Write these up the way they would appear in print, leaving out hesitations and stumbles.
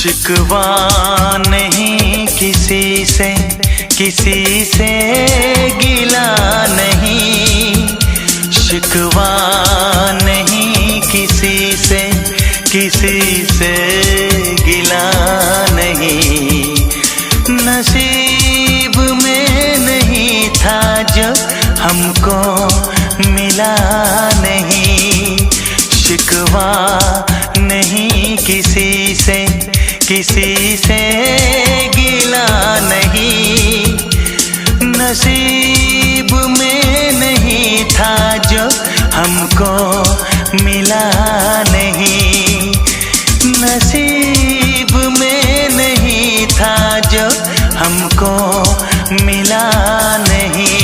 शिकवा नहीं किसी से गिला नहीं, शिकवा नहीं किसी से गिला नहीं। नसीब में नहीं था जो हमको मिला नहीं, शिकवा नहीं किसी से गिला नहीं। नसीब में नहीं था जो हमको मिला नहीं, नसीब में नहीं था जो हमको मिला नहीं।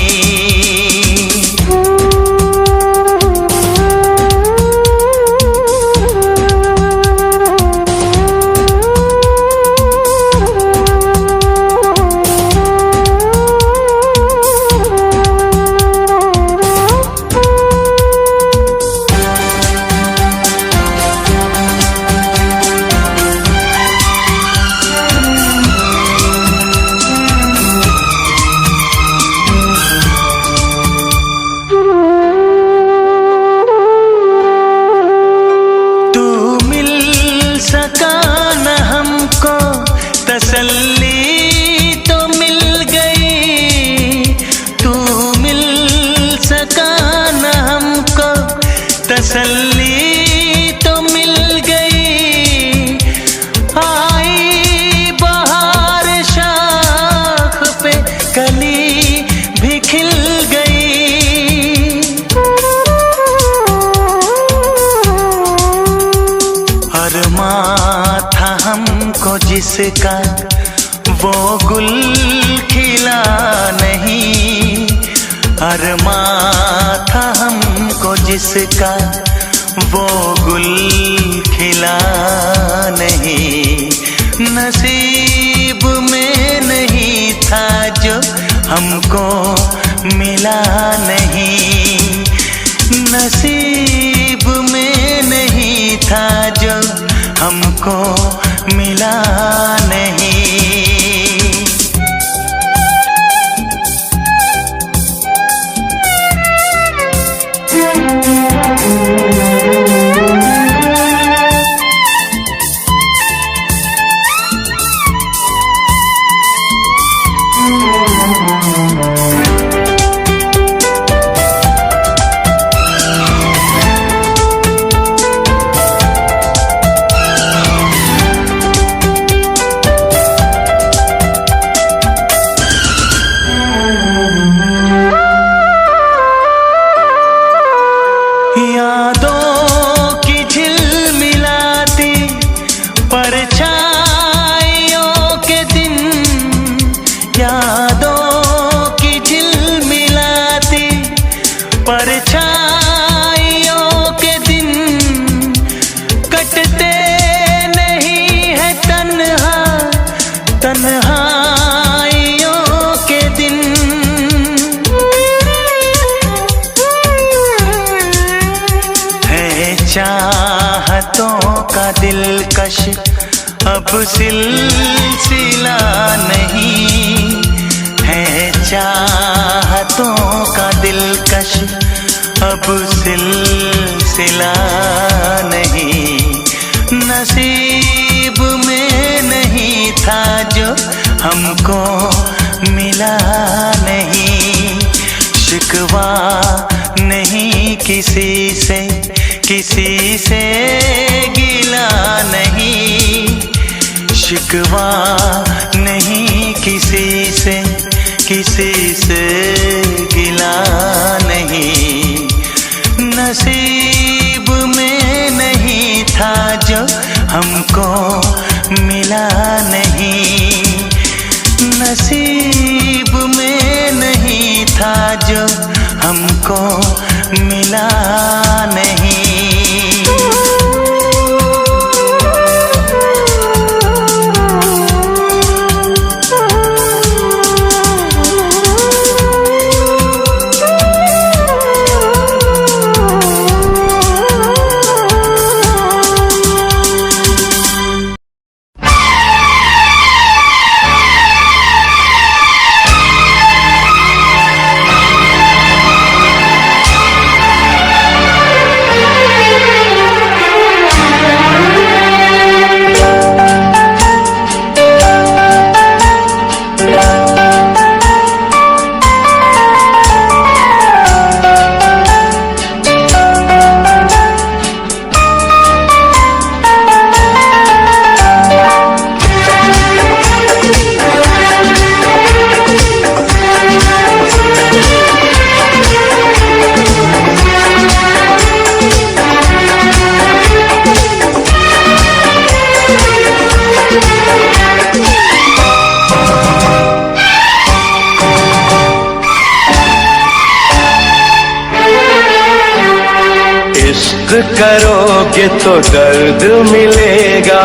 तसल्ली तो मिल गई, तू मिल सका न हमको, तसल्ली तो मिल गई। आई बहार शाख पे कली भी खिल गई। अरमां था हमको जिसका वो गुल खिला नहीं, अरमां था हमको जिसका वो गुल खिला नहीं। नसीब में नहीं था जो हमको मिला नहीं, नसीब में नहीं था जो हमको मिला नहीं। यादों की झिलमिलाती परछाइयों के दिन, यादों की झिलमिलाती परछाइयों के दिन, कटते नहीं है तन्हा तन्हाइयों के दिन। चाहतों का दिलकश अब सिलसिला नहीं है, चाहतों का दिलकश अब सिलसिला नहीं। नसीब में नहीं था जो हमको मिला नहीं, शिकवा नहीं किसी से गिला नहीं, शिकवा नहीं किसी से गिला नहीं। नसीब में नहीं था जो हमको मिला नहीं, नसीब में नहीं था जो हमको मिला नहीं। करोगे तो दर्द मिलेगा,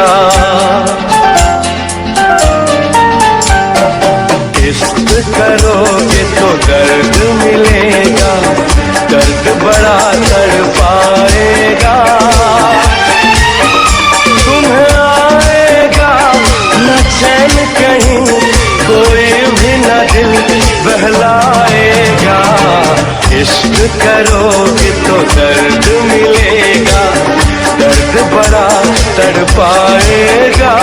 इश्क करोगे तो दर्द मिलेगा, दर्द बड़ा तड़पाएगा। तुम्हें आएगा न चैन कहीं, कोई भी न दिल बहलाएगा। इश्क करोगे तो दर्द मिलेगा, दर्द बड़ा तड़पाएगा।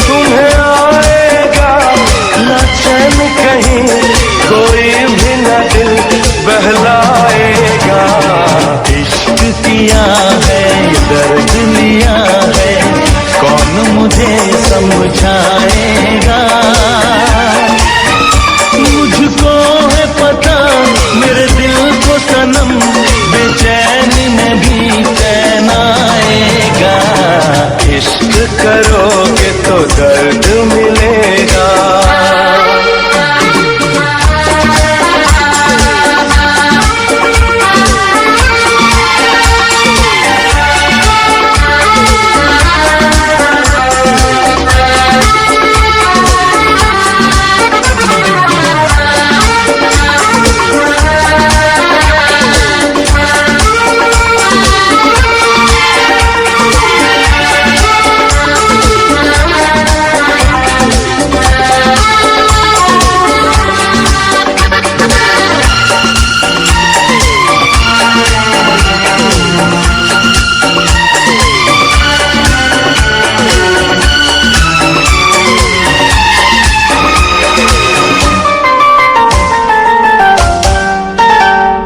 तुम्हें आएगा न चैन कहीं, कोई भी न दिल बहलाएगा। इश्क किया है दर्द लिया है, कौन मुझे समझाएगा। मुझको है पता मेरे दिल को सनम, बेचैनी में भी चैन आएगा। इश्क करोगे तो दर्द मिलेगा।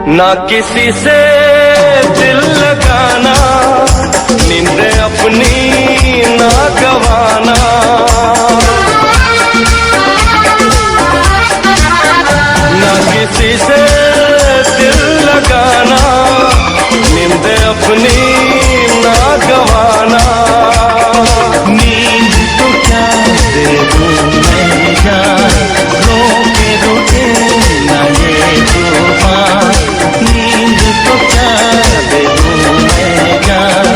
ना किसी से दिल लगाना, नींद अपनी ना गवाना। ना किसी से दिल लगाना, नींद अपनी ना गवाना। नींद तो क्या दे दूं मैं जान, रोके रोके ना ये तूफान। नींद तो क्या दे दूं मैं जान,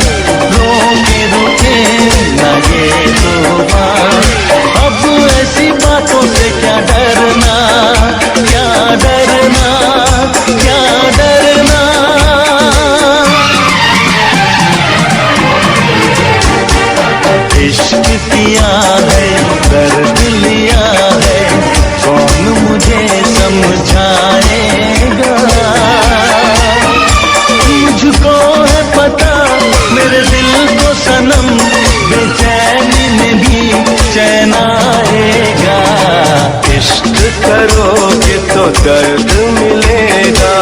रोके रोके ना ये तूफान। अब ऐसी बातों से क्या डरना, क्या डरना, क्या डरना। इश्क किया है दर्द लिया है, कौन मुझे समझाएगा। मुझको है पता मेरे दिल को सनम, बेचैनी में भी चैन आएगा। इश्क करोगे तो दर्द मिलेगा।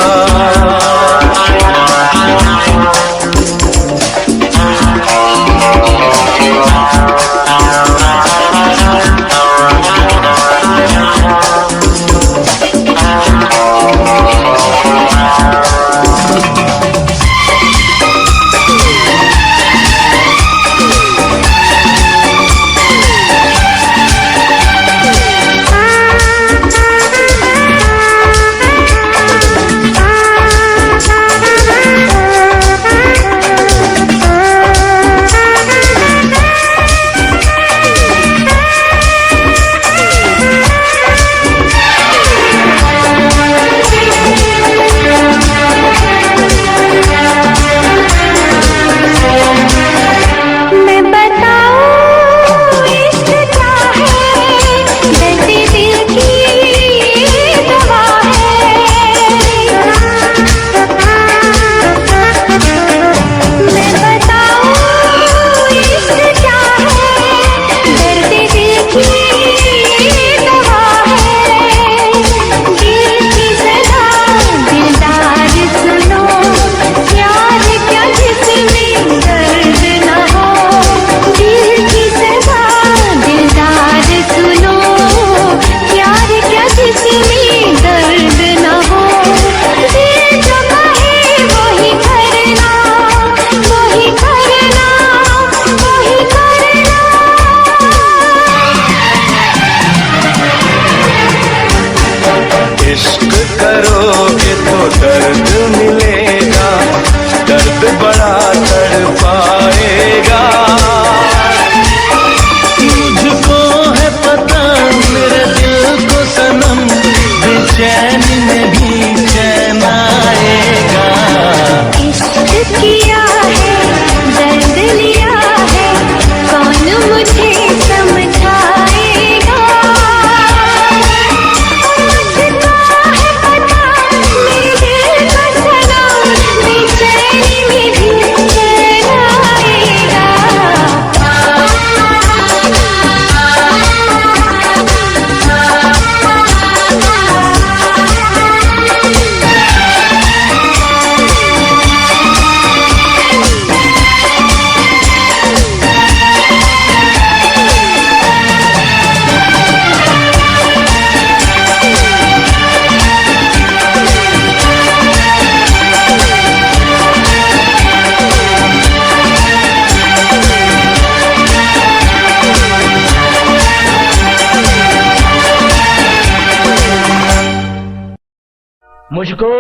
मुझको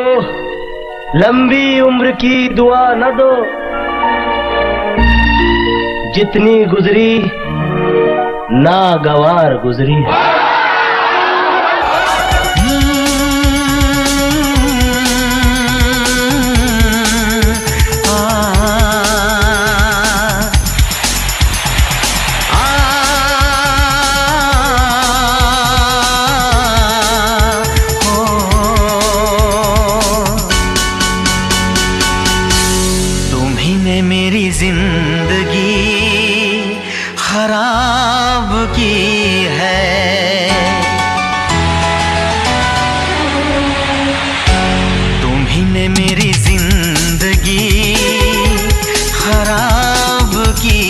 लंबी उम्र की दुआ न दो, जितनी गुजरी नागवार गुजरी। मेरी जिंदगी खराब की है, तुम्ही ने मेरी जिंदगी खराब की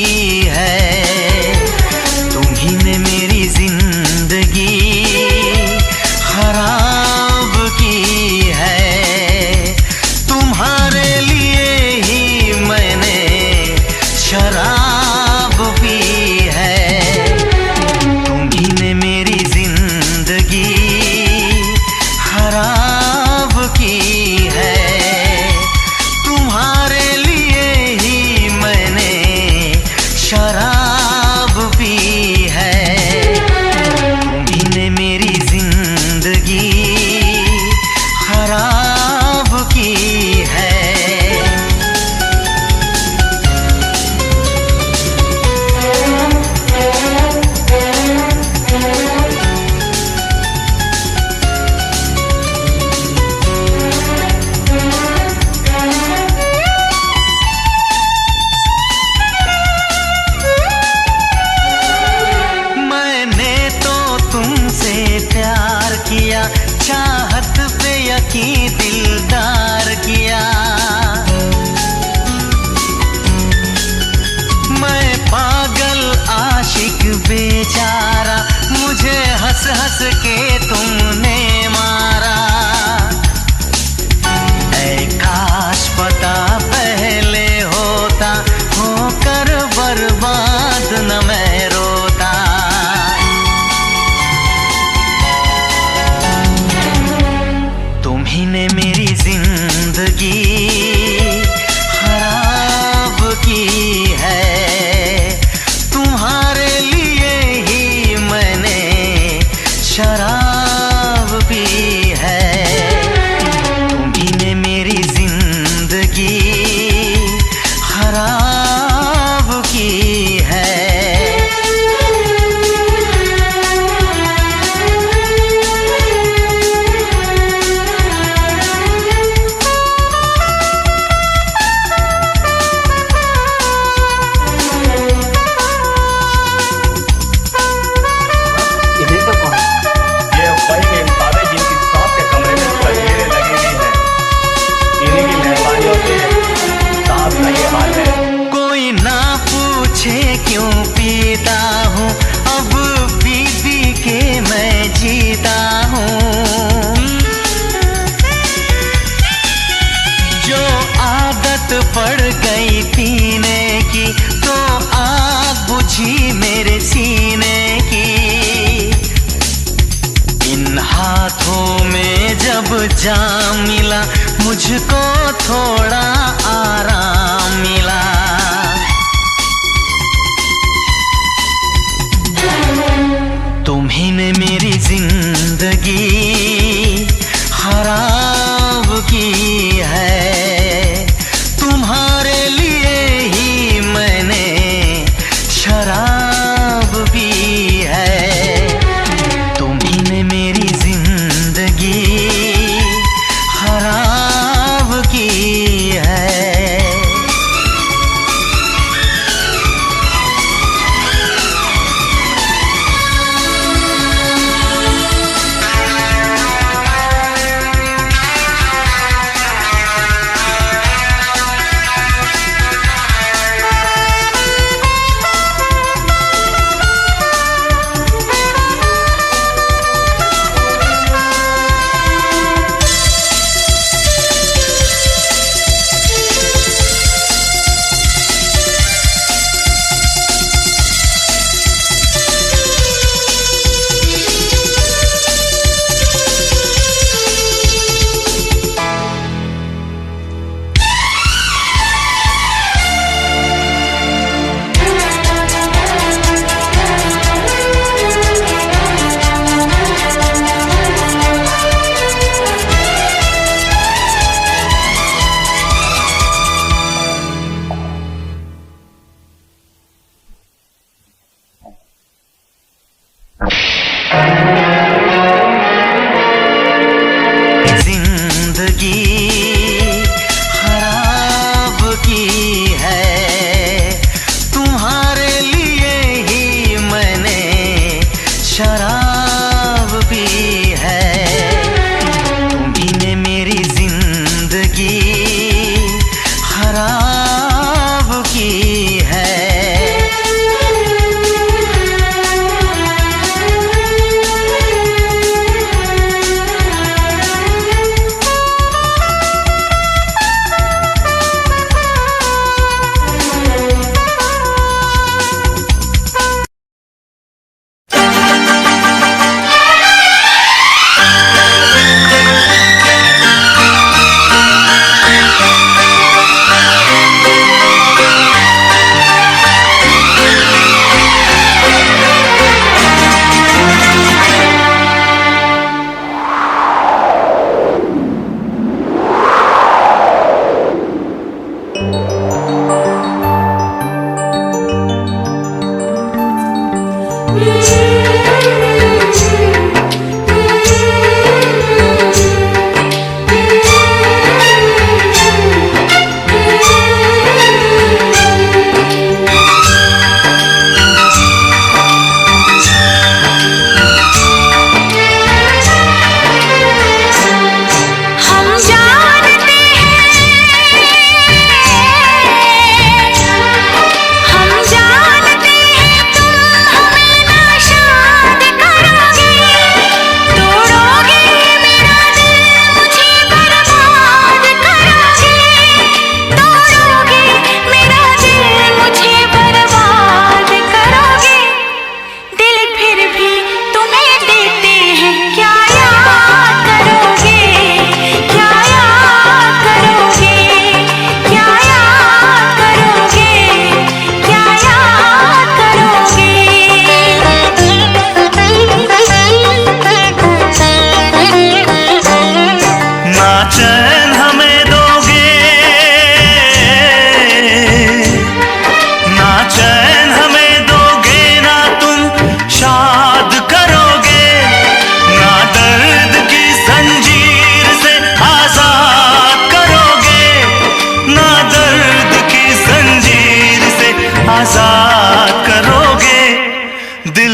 है, तुम्ही ने मेरी जिंदगी खराब की है। तुम्हारे लिए ही मैंने शराब पी है, तुम्ही ने मेरी जिंदगी खराब की है। तुम्हारे लिए ही मैंने शराब पी है, तुम्ही ने मेरी जिंदगी खराब की है। प्यार किया, चाहत पे यकीन दिलदार किया। मैं पागल आशिक बेचारा, मुझे हंस हंस के तुमने मारा। ऐ काश पता पहले होता, होकर बर्बाद न मैं रोता। तुम्ही ने मेरी जिंदगी खराब की है, तुम्हारे लिए ही मैंने शराब पी है। तुम्ही ने मेरी जिंदगी खराब की है। क्यों पीता हूँ अब पी पी के मैं जीता हूँ। जो आदत पड़ गई पीने की, तो आग बुझी मेरे सीने की। इन हाथों में जब जाम मिला, मुझको थोड़ा आराम मिला। तुम्ही ने मेरी जिंदगी खराब की है, तुम्हारे लिए ही मैंने शराब पी है। तुम्ही ने मेरी जिंदगी खराब की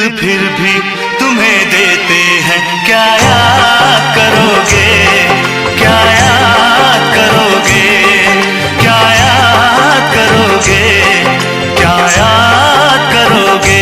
फिर भी तुम्हें देते हैं, क्या याद करोगे, क्या याद करोगे, क्या याद करोगे, क्या याद करोगे।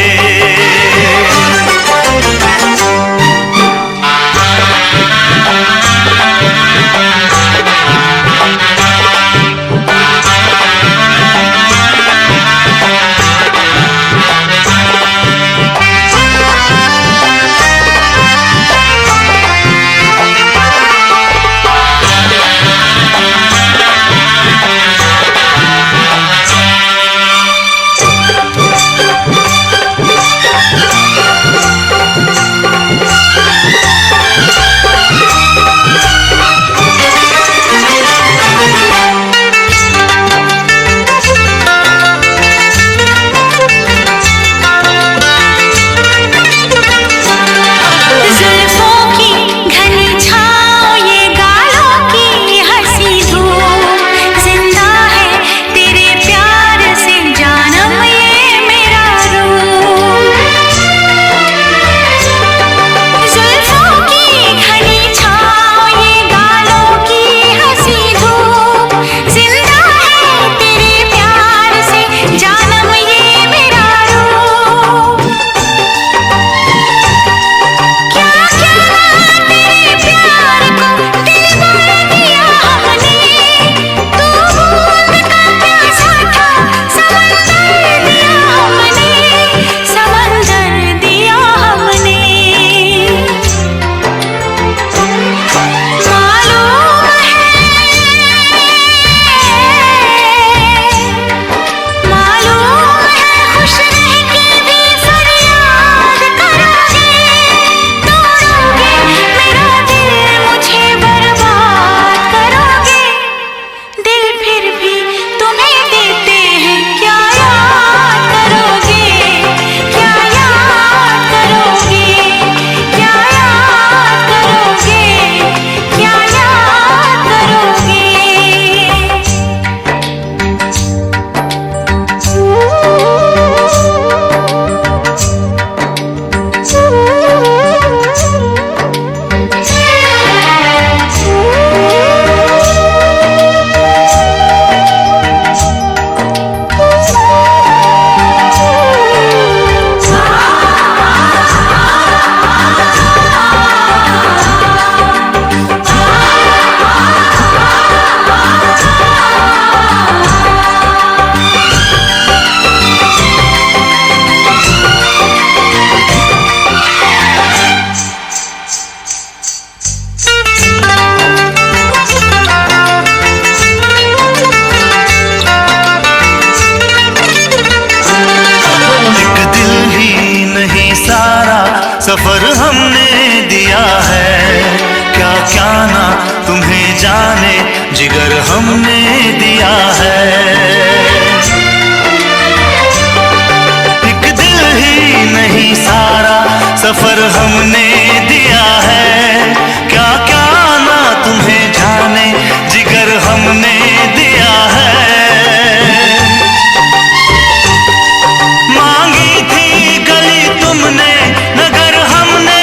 सफर हमने दिया है, क्या क्या ना तुम्हें जाने जिगर हमने दिया है। एक दिल ही नहीं सारा सफर हमने दिया है, क्या क्या ना तुम्हें जाने जिगर हमने दिया है। मांगी थी गली तुमने नगर हमने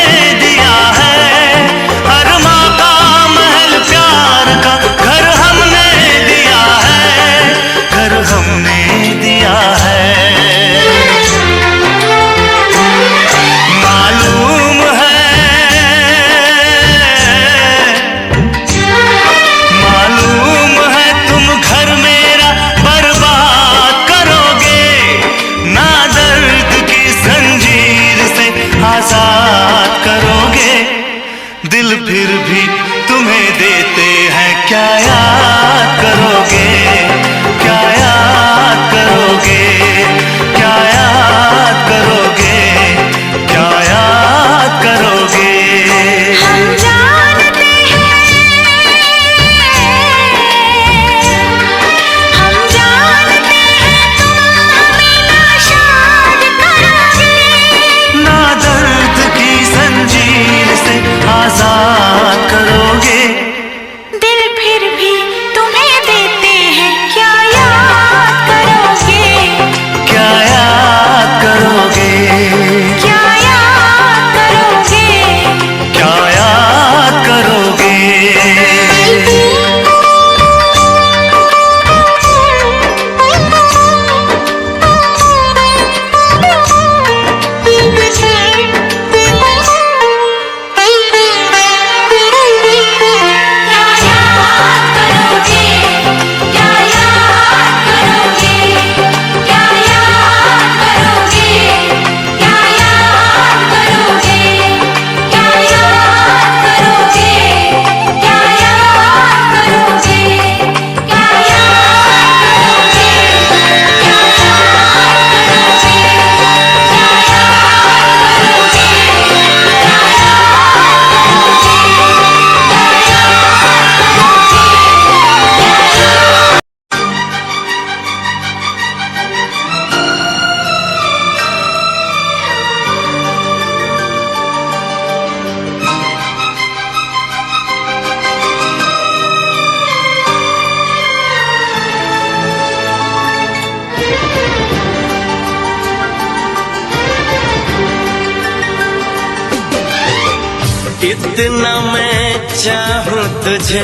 इतना मैं चाहूं तुझे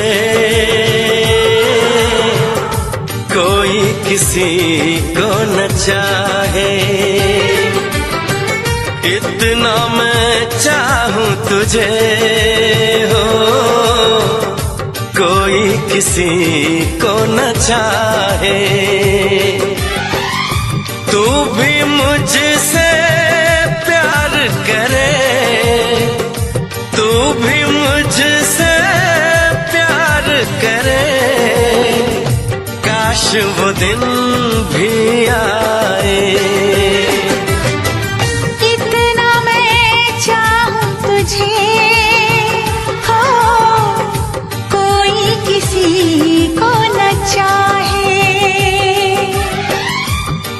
कोई किसी को न चाहे, इतना मैं चाहूं तुझे हो कोई किसी को न चाहे। तू भी मुझसे प्यार करे, तू भी मुझसे प्यार करे, काश वो दिन भी आए। इतना मैं चाहूं तुझे हो कोई किसी को न चाहे।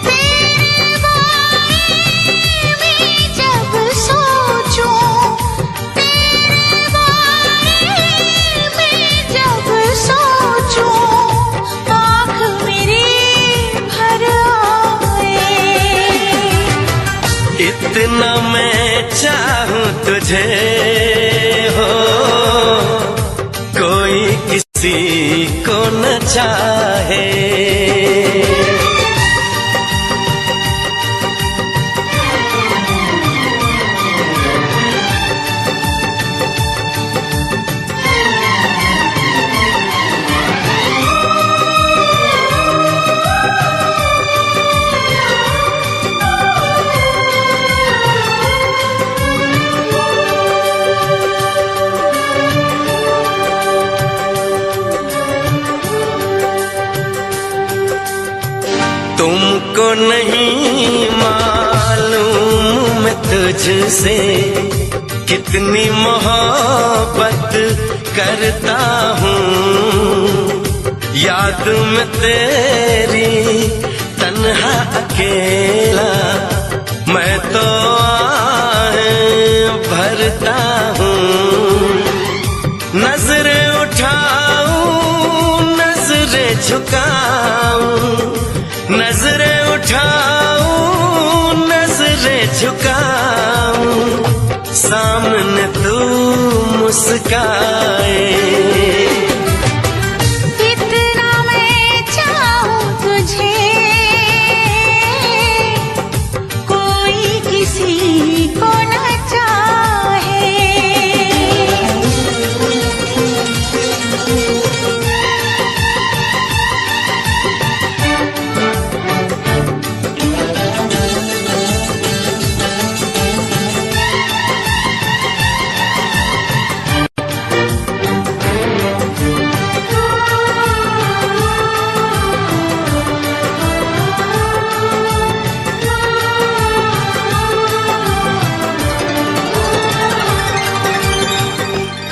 तेरे बारे में जब सोचूं, तेरे बारे में जब सोचूं, आँख मेरी भर आए। इतना मैं चाहूं तुझे हो कोई किसी को न चाहे। तुमको नहीं मालूम मैं तुझसे कितनी मोहब्बत करता हूँ। याद में तेरी तन्हा अकेला मैं तो आहें भरता हूँ। नजरें उठाऊं नजरें झुकाऊं, नजरें उठाऊं नजरें झुकाऊं, सामने तू मुस्काए। इतना मैं चाहूं तुझे कोई किसी को न चाहे।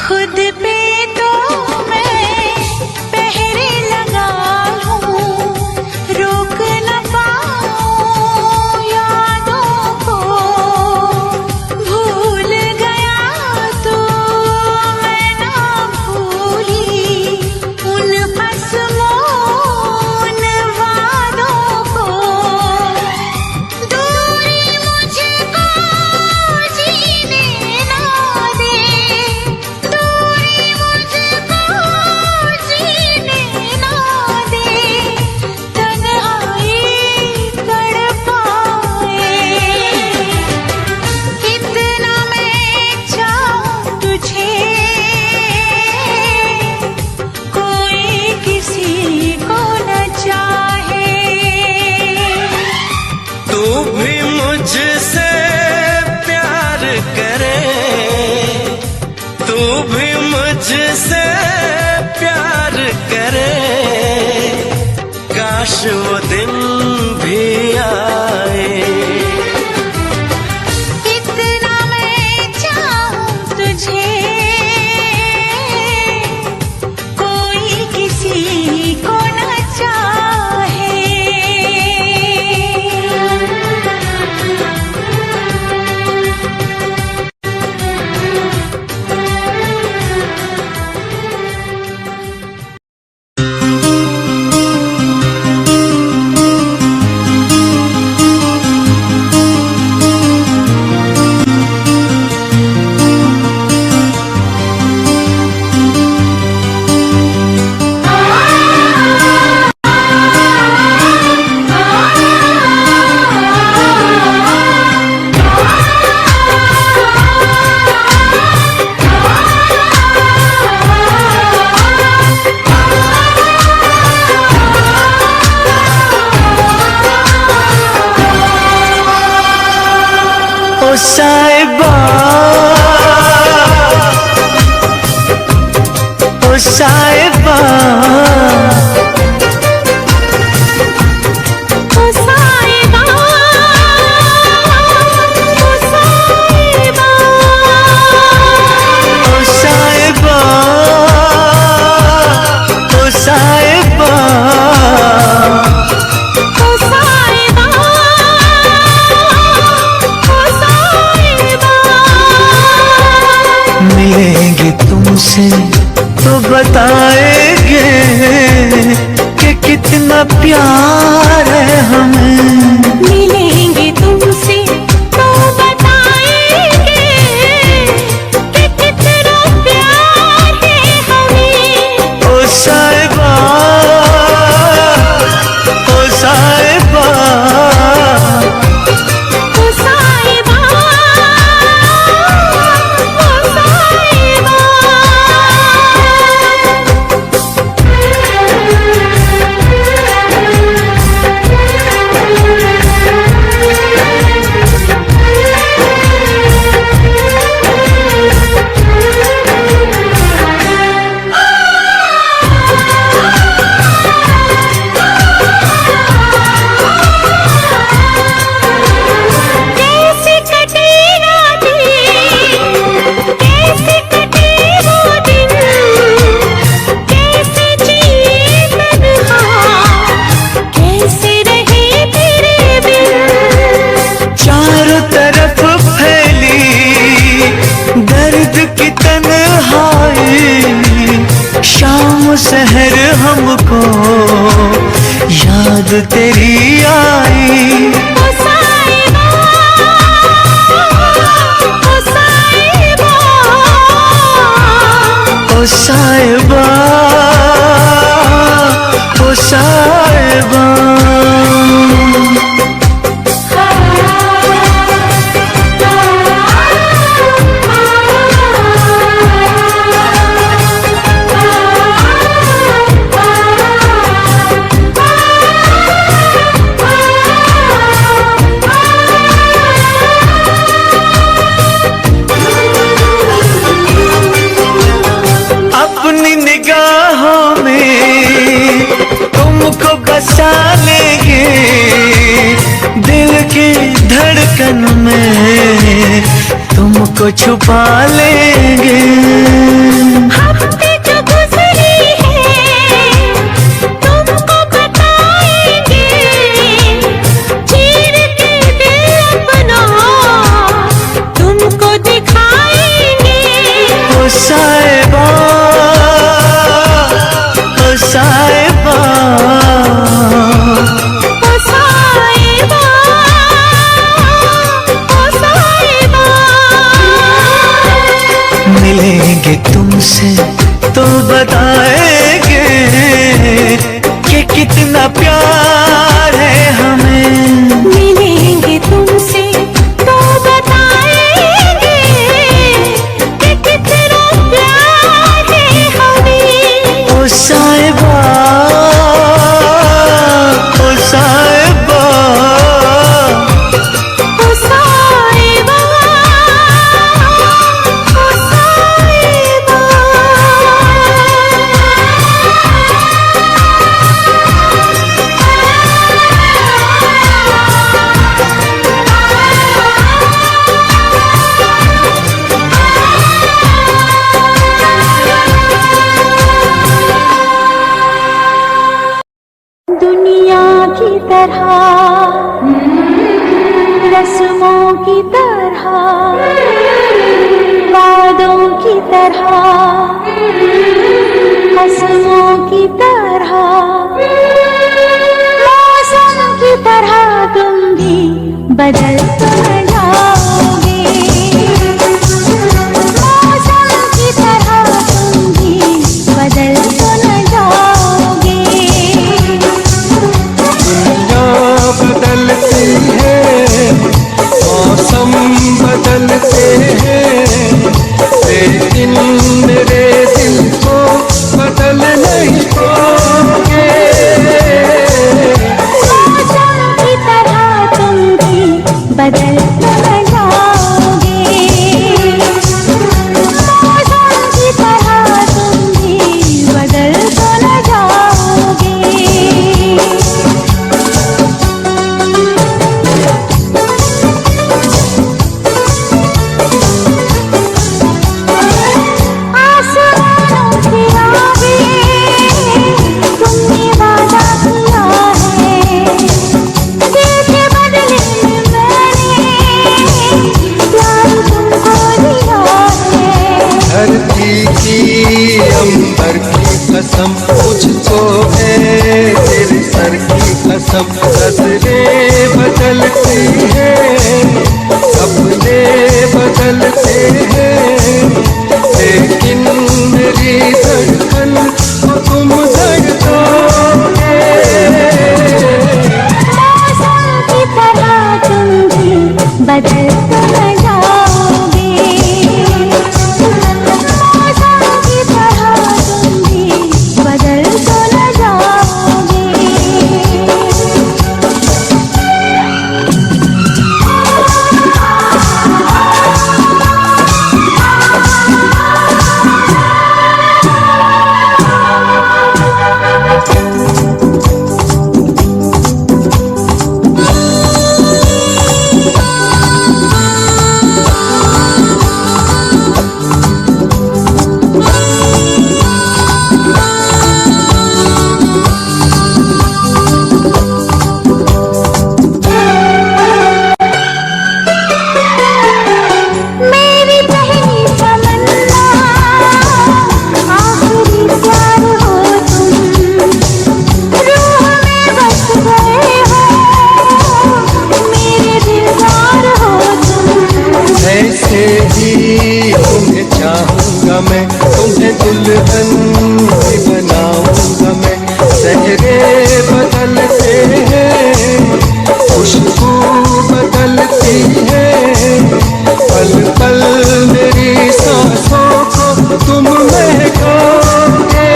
खुद पे तो मैं पहरे लगा लूं, रोक न पाऊं यादों को। भूल गया तो मैं ना भूली उन असमोन वादों को। दूरी मुझको जीने ना दे, दूरी मुझको जीने ना दे, तन्हाई तड़पाए। इतना मैं चाहूं तुझे कोई किसी को न चाहे। तू भी मुझसे प्यार करे, तू भी मुझसे प्यार करे, काश वो दिन भी आए। इतना मैं चाहूं तुझे कोई किसी को न चाहे। ओ साहिबा, ओ साहिबा, ओ साहिबा, ओ साहिबा, ओ साहिबा, ओ साहिबा, ओ साहिबा, ओ साहिबा। मिलेंगे तुमसे तो बताएंगे कि कितना प्यार है हमें। मिलेंगे तुमसे तो बताएंगे कि कितना प्यार है हमें। ओ साहिबा, ओ साहिबा, ओ साहिबा, ओ साहिबा। कैसे कटे रातें, कैसे कटे वो दिन, कैसे जिए तन्हा, कैसे रहे तेरे बिन। चारों तरफ फैली दर्द की तन्हाई, शाम सहर हमको याद तेरी आई। ओ साहिबा, ओ साहिबा, ओ साहिबा, ओ साहिबा, अपनी निगाहों में तुमको बसा लेंगे, दिल की धड़कन में तुमको छुपा लेंगे। हफ्ते जो गुजरे हैं तुमको बताएंगे, चीर के दिल अपना तुमको दिखाएंगे। ओ साहिबा, ओ साहिबा, ओ साहिबा, ओ साहिबा। मिलेंगे तुमसे तो बताएंगे कि कितना प्यार है हमें। मिलेंगे तुमसे तो बताएंगे कि कितना प्यार है हमें। ओ साहिबा, ओ साहिबा, ओ साहिबा, ओ साहिबा। दुनिया की तरह, रस्मों की तरह, वादों की तरह, कसमों की तरह, मौसम की तरह तुम भी बदल तो न जाओगे। मौसम की तरह तुम भी बदल तो न जाओगे। दुनिया बदलती है, मौसम बदलते हैं, लेकिन मेरे दिल को बदल नहीं पाओगे। मौसम की तरह तुम भी बदल तो न जाओगे। बदल तो न जाओगे। मौसम की तरह तुम भी बदल तो न जाओगे। मेरी पहली तमन्ना आखिरी प्यार हो तुम, रूह में बस गए हो, मेरे दिलदार हो तुम। ऐसे ही तुम्हें चाहूंगा मैं, तुम्हें दुल्हन भी बनाऊंगा मैं। चेहरे बदलते हैं, खुशबू बदलती है, पल पल मेरी सांसों को तुम महकाओगे।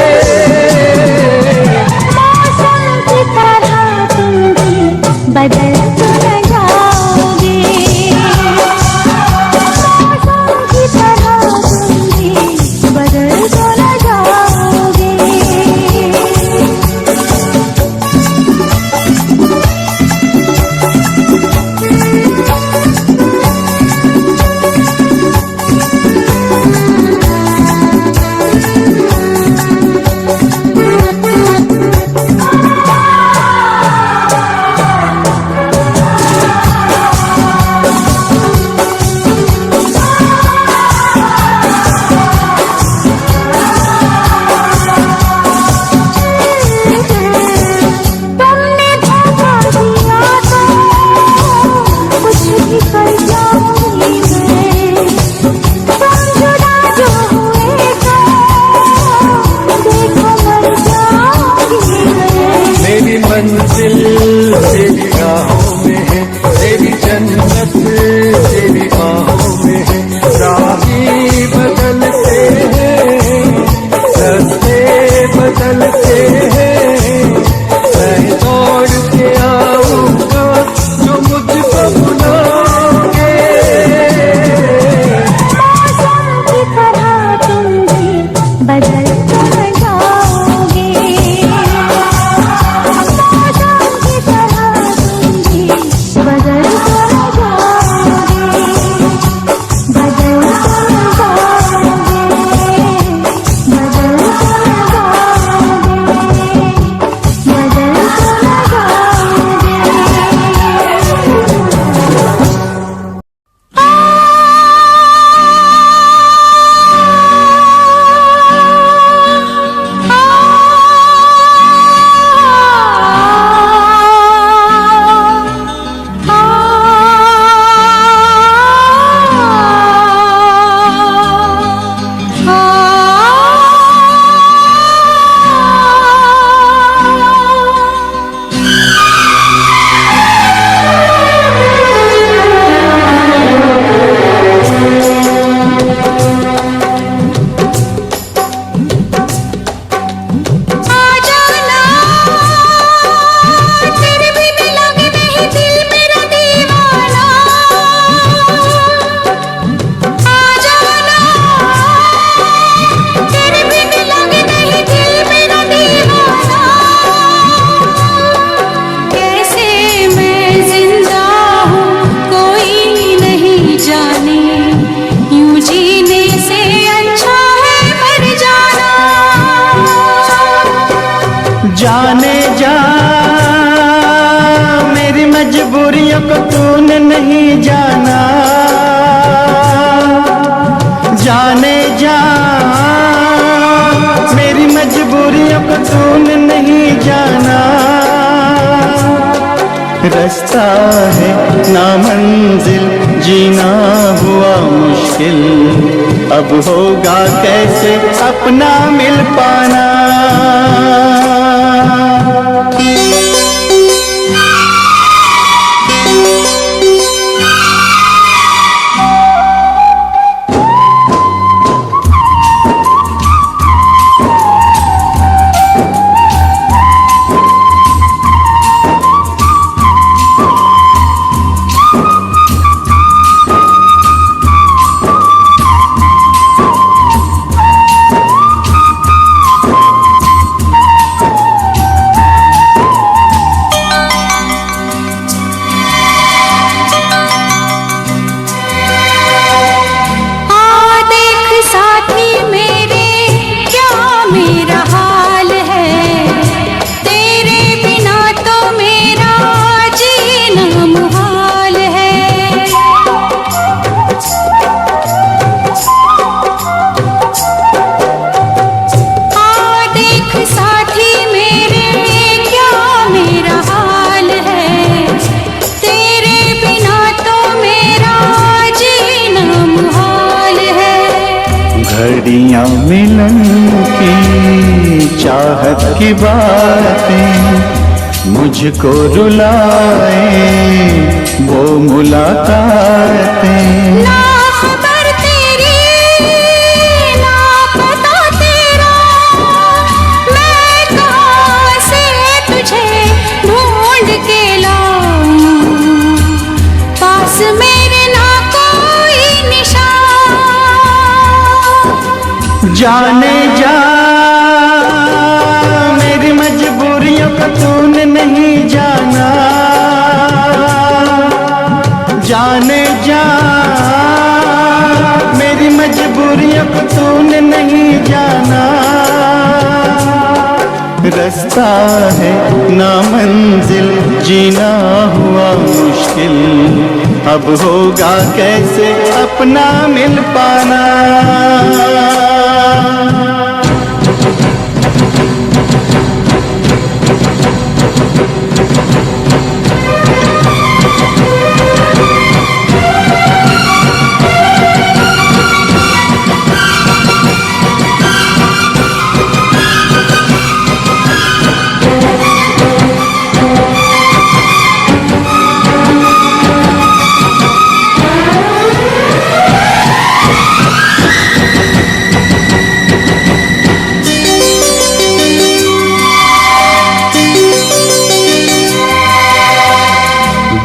मौसम की तरह तुम भी बदल तो न जाओगे। मौसम की तरह तुम भी बदल तो न जाओगे। तुमने धोखा दिया तो कुछ भी कर जाऊंगी मैं। तुम जुदा जो हुए तो देखो मर जाऊंगी मैं। मेरी मंजिल तेरी राहों में है, तेरी जन्नत तेरी बाहों में है। राही बदलते हैं, रास्ते बदलते हैं, मैं दौड़ के आऊंगा जो मुझको बुलाओगे। मौसम की तरह तुम भी बदल तो न जाओगे। मौसम की तरह तुम भी बदल तो न जाओगे। बदल तो न जाओगे। बदल तो न जाओगे। बदल तो न जाओगे। जाने जा मेरी मजबूरियों को तूने नहीं जाना। जाने जा मेरी मजबूरियों को तूने नहीं जाना। रास्ता है नामंजिल, जीना हुआ मुश्किल, अब होगा कैसे अपना मिल पाना। घड़ियां मिलन की चाहत की बातें मुझको रुलाए वो मुलाकातें। ना खबर तेरी ना पता तेरा, मैं कहाँ से तुझे ढूंढ के लाऊं, पास मेरे ना कोई निशान। जाने जा मेरी मजबूरियों को तूने नहीं जाना, जाने जा मेरी मजबूरियों को तूने नहीं जाना। रास्ता है ना मंजिल जीना हुआ मुश्किल, अब होगा कैसे अपना मिल पाना।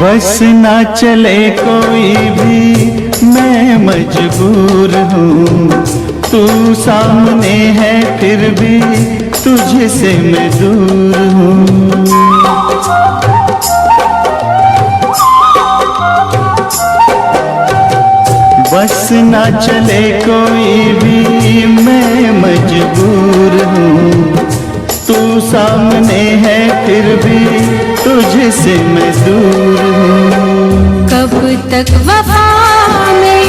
बस ना चले कोई भी मैं मजबूर हूँ, तू सामने है फिर भी तुझसे मैं दूर हूँ। बस ना चले कोई भी मैं मजबूर हूँ, तू सामने है फिर भी तुझसे मैं दूर हूँ। कब तक वफा में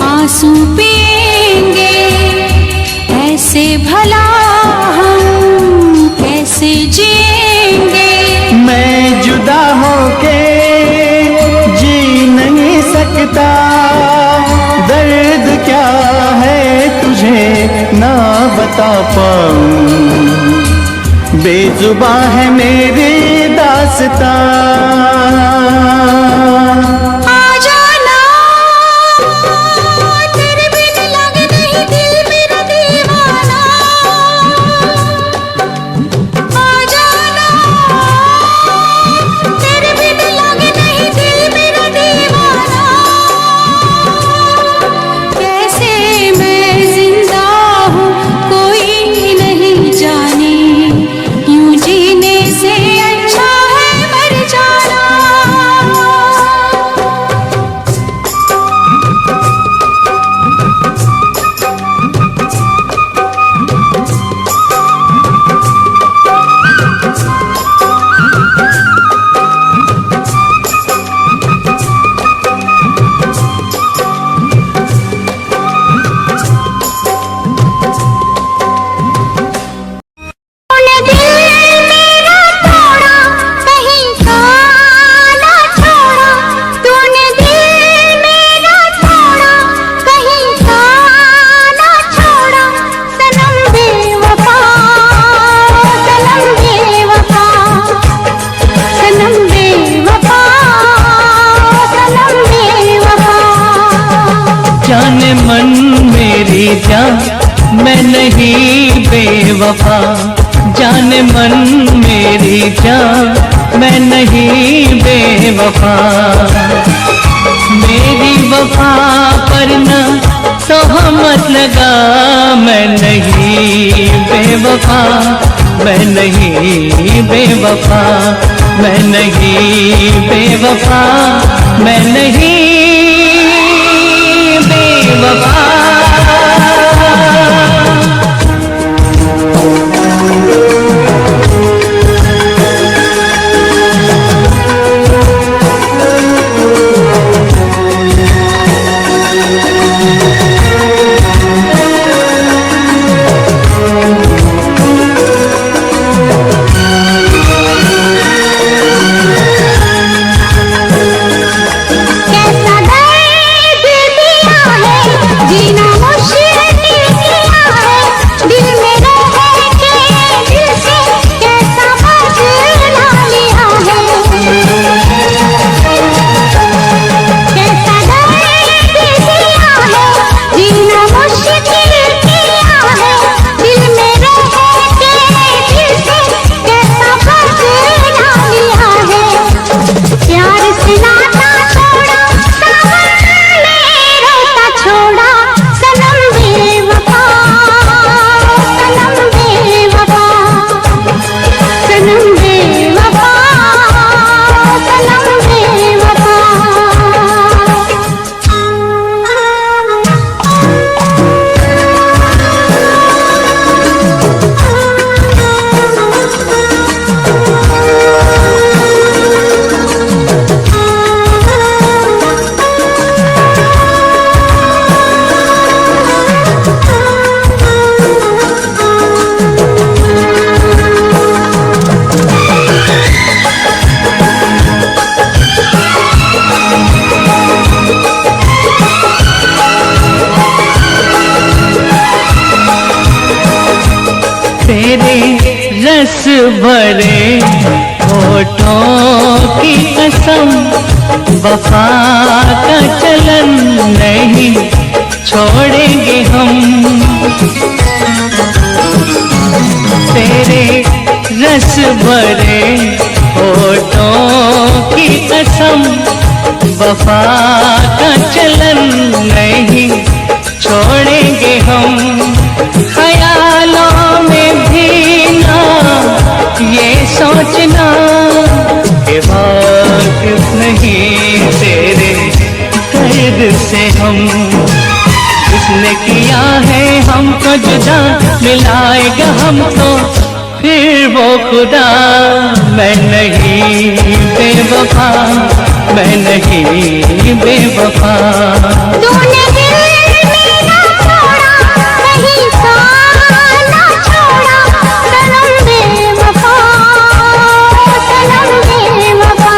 आंसू पिएंगे, ऐसे भला हम कैसे जिएंगे। मैं जुदा होके जी नहीं सकता, दर्द क्या है तुझे ना बता पाऊं, बेजुबां है मेरी दास्तां। आ जाना तेरे बिन लगे नहीं दिल मेरा दीवाना, आ जाना तेरे बिन लगे नहीं दिल मेरा दीवाना। कैसे मैं जिंदा हूँ कोई नहीं जाने, यूं जीने से अच्छा है मर जाना। तूने दिल मेरा तोड़ा कहीं का ना छोड़ा, तूने दिल मेरा तोड़ा कहीं का ना छोड़ा। सनम बेवफा सनम बेवफा सनम बेवफा सनम बेवफा। जाने मन मेरी जान मैं नहीं बेवफा, जाने मन मेरी जान मैं नहीं बेवफा। मेरी वफा पर न तो मत लगा, मैं नहीं बेवफा, मैं नहीं बेवफा, मैं नहीं बेवफा, मैं नहीं बेवफा। कैसा भरे होठों की कसम, वफा का चलन नहीं छोड़ेंगे हम। तेरे रस भरे होठों की कसम, वफा का चलन नहीं छोड़ेंगे हम। ख्यालों में भी ना ये सोचना कि वाकिफ नहीं तेरे दर्द से हम। किसने किया है हमको जुदा, मिलाएगा हमको फिर वो खुदा। मैं नहीं बेवफा, मैं नहीं बेवफा। तूने दिल मेरा तोड़ा, कहीं सा ना छोड़ा, सनम बेवफा, सनम बेवफा।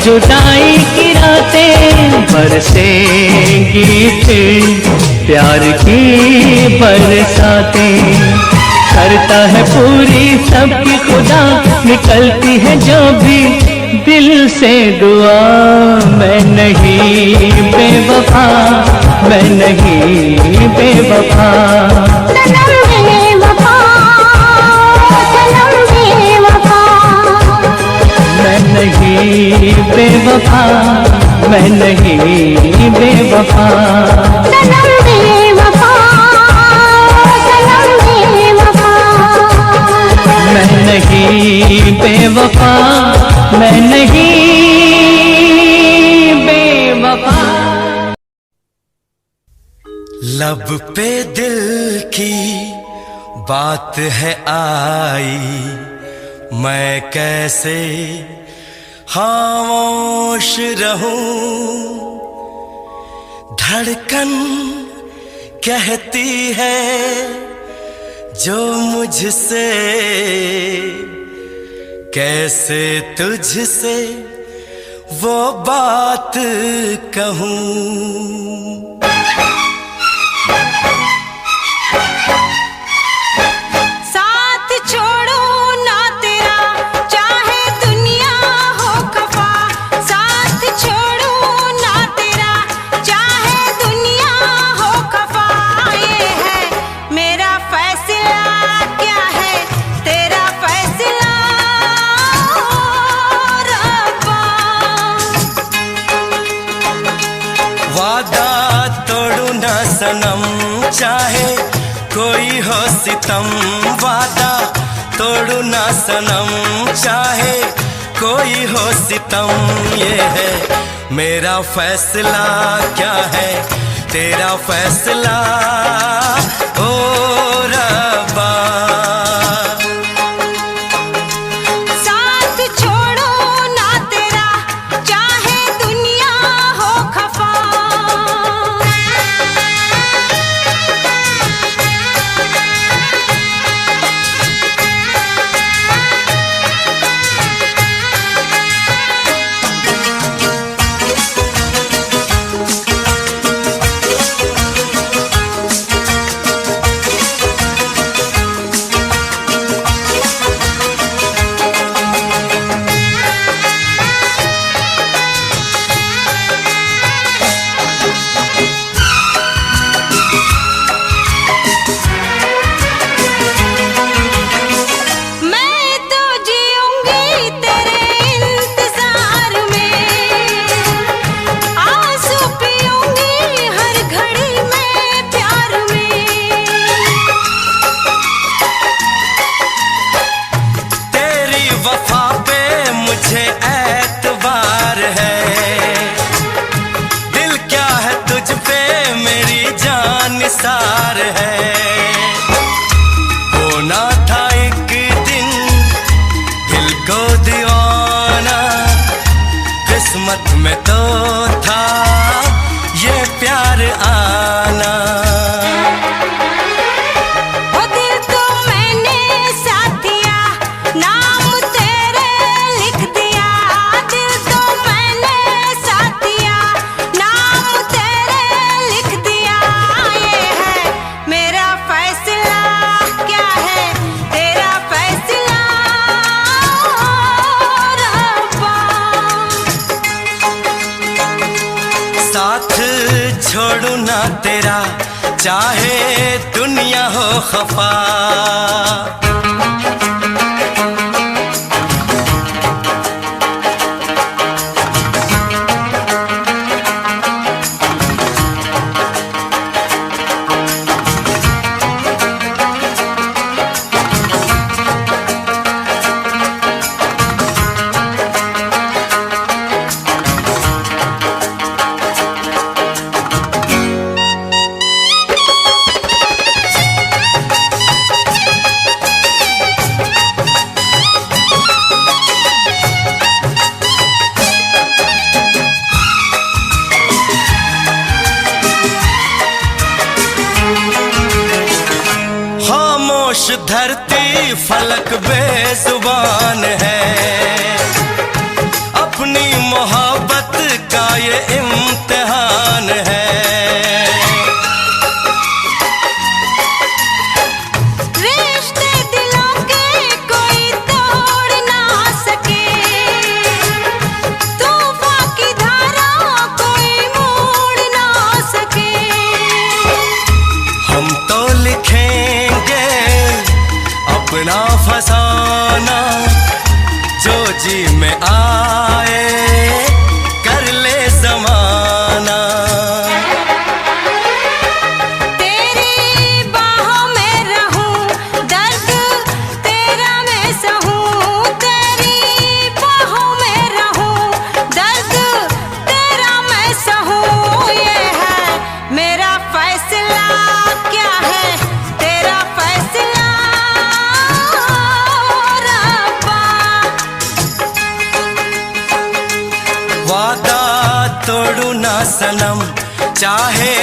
जुदाई की रातें बरसेंगी फिर प्यार की बरसातें। करता है पूरी सबकी खुदा, निकलती है जो भी दिल से दुआ। मैं नहीं बेवफा, मैं नहीं बेवफा। मैं नहीं बेवफा, मैं नहीं बेवफा। सनम बेवफा, सनम बेवफा। मैं नहीं बेवफा, मैं नहीं बेवफा। लब पे दिल की बात है आई, मैं कैसे खामोश रहूं। धड़कन कहती है जो मुझसे, कैसे तुझसे वो बात कहूं। सनम चाहे कोई हो सितम, वादा तोड़ू ना सनम चाहे कोई हो सितम। ये है मेरा फैसला, क्या है तेरा फैसला ओ रब्बा। तेरा, चाहे दुनिया हो खफा। खामोश धरती फलक बेजुबान है, अपनी मोहब्बत का ये इम्तिहान है। रिश्ते दिलों के कोई तोड़ ना सके, तूफान की धारा कोई मोड़ ना सके। हम तो लिखेंगे अपना फसाना, जो जी में आए कर ले जमाना। तेरी बाहों में रहूं, दर्द तेरा मैं सहूं। तेरी बाहों में रहूं, दर्द तेरा मैं सहूं। ये है मेरा फैसला, क्या है तेरा फैसला रब्बा। वादा तोड़ू ना सनम, चाहे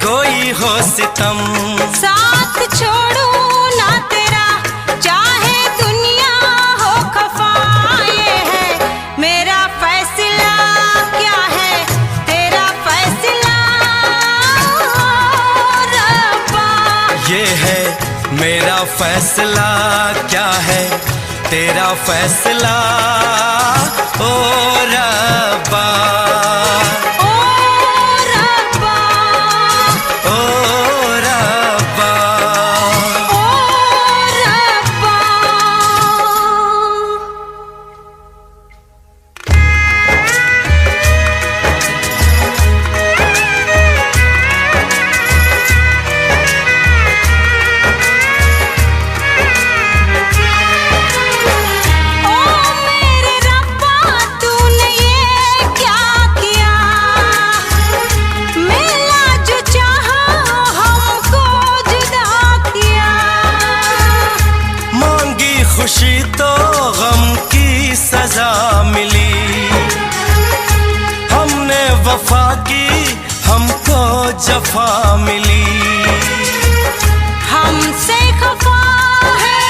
कोई हो सितम। साथ छोड़ू ना तेरा, चाहे दुनिया हो खफा। ये है मेरा फैसला, क्या है तेरा फैसला रब्बा। ये है मेरा फैसला, क्या है तेरा फैसला ओ रब्बा। ओ रब्बा, ओ रब्बा। ओ रब्बा। ओ मेरे रब्बा, तूने ये क्या किया। मिला जो चाहा हमको जुदा किया। मांगी खुशी तो गम की सजा मिली, हमने वफा की हमको जफा मिली। हमसे खफा है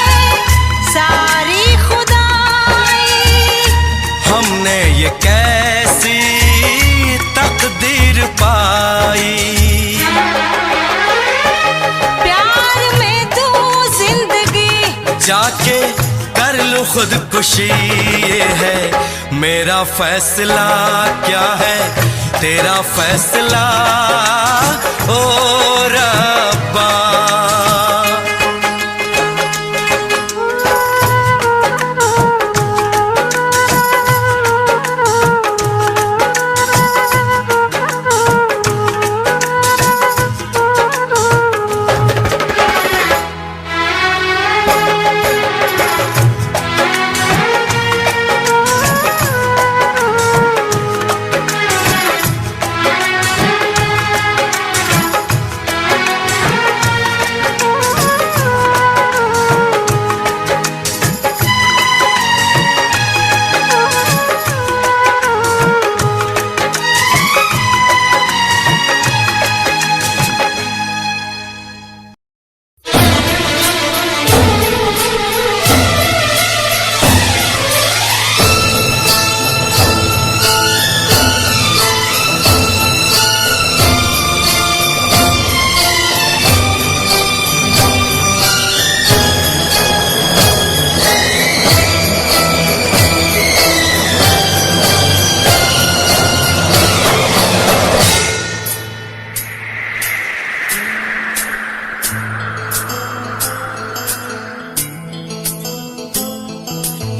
सारी खुदाई। हमने ये कैसी तकदीर पाई। प्यार में तू जिंदगी जाके कर लूं खुदकुशी, ये है मेरा फैसला, क्या है तेरा फैसला ओ रब्बा।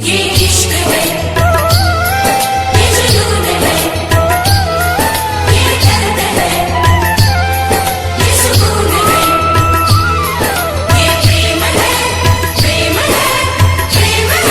ये इश्क है, ये जुनून है, ये दर्द है, ये सुकून है, ये प्रेम है, प्रेम है, प्रेम है।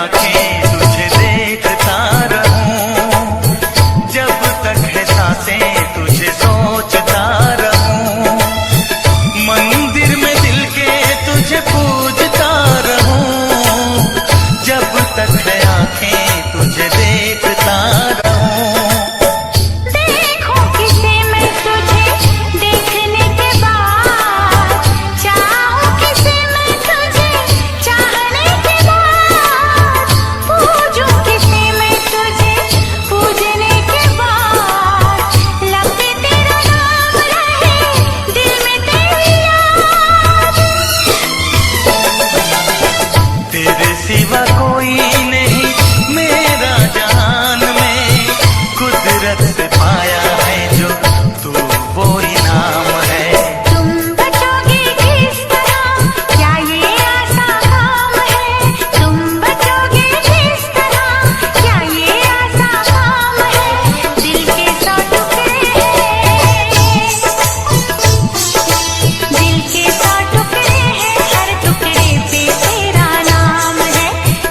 आंखें तुझे देखता रहूं, जब तक है सांसें तुझे सोचता रहूं, मंदिर में दिल के तुझे पूजता रहूं, जब तक है आंखें तुझे देखता रहूं। देखो किसे मैं तुझे देखने के बाद, चाहूं किसे मैं तुझे चाहने के बाद, पूजूं किसे मैं तुझे पूजने के बाद, लब पे तेरा नाम रहे दिल में तेरी याद। तेरे सिवा कोई नहीं मेरा जहान में, कुदरत से पाया है जो तू वो इनाम है। तुम बचोगे किस तरह, क्या ये आसान काम है? तुम बचोगे किस तरह, क्या ये आसान काम है? दिल के 100 टुकड़े हैं, दिल के 100 टुकड़े हैं, हर टुकड़े पे तेरा नाम है।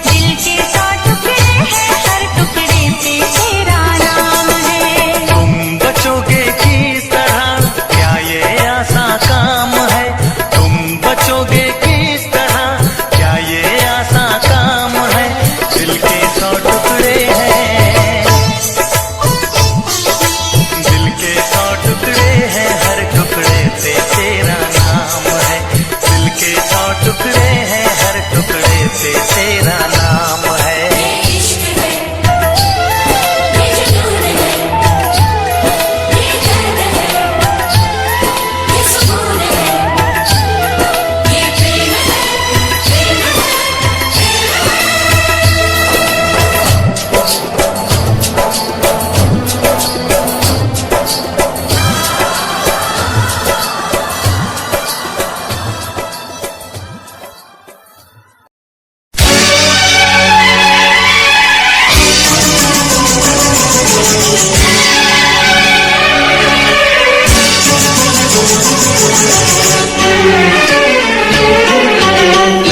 दिल के 100 टुकड़े हैं, हर टुकड़े पे तेरा नाम है। तुम बचोगे किस तरह, क्या ये आसान काम है? तुम बचोगे किस तरह, क्या ये आसान काम है? दिल के 100 टुकड़े हैं, दिल के 100 टुकड़े हैं, हर टुकड़े पे तेरा नाम है। दिल के 100 टुकड़े हैं, हर टुकड़े पे तेरा नाम है। ये इश्क है, ये जुनून है, ये दर्द है, ये सुकून है, ये प्रेम है, प्रेम है,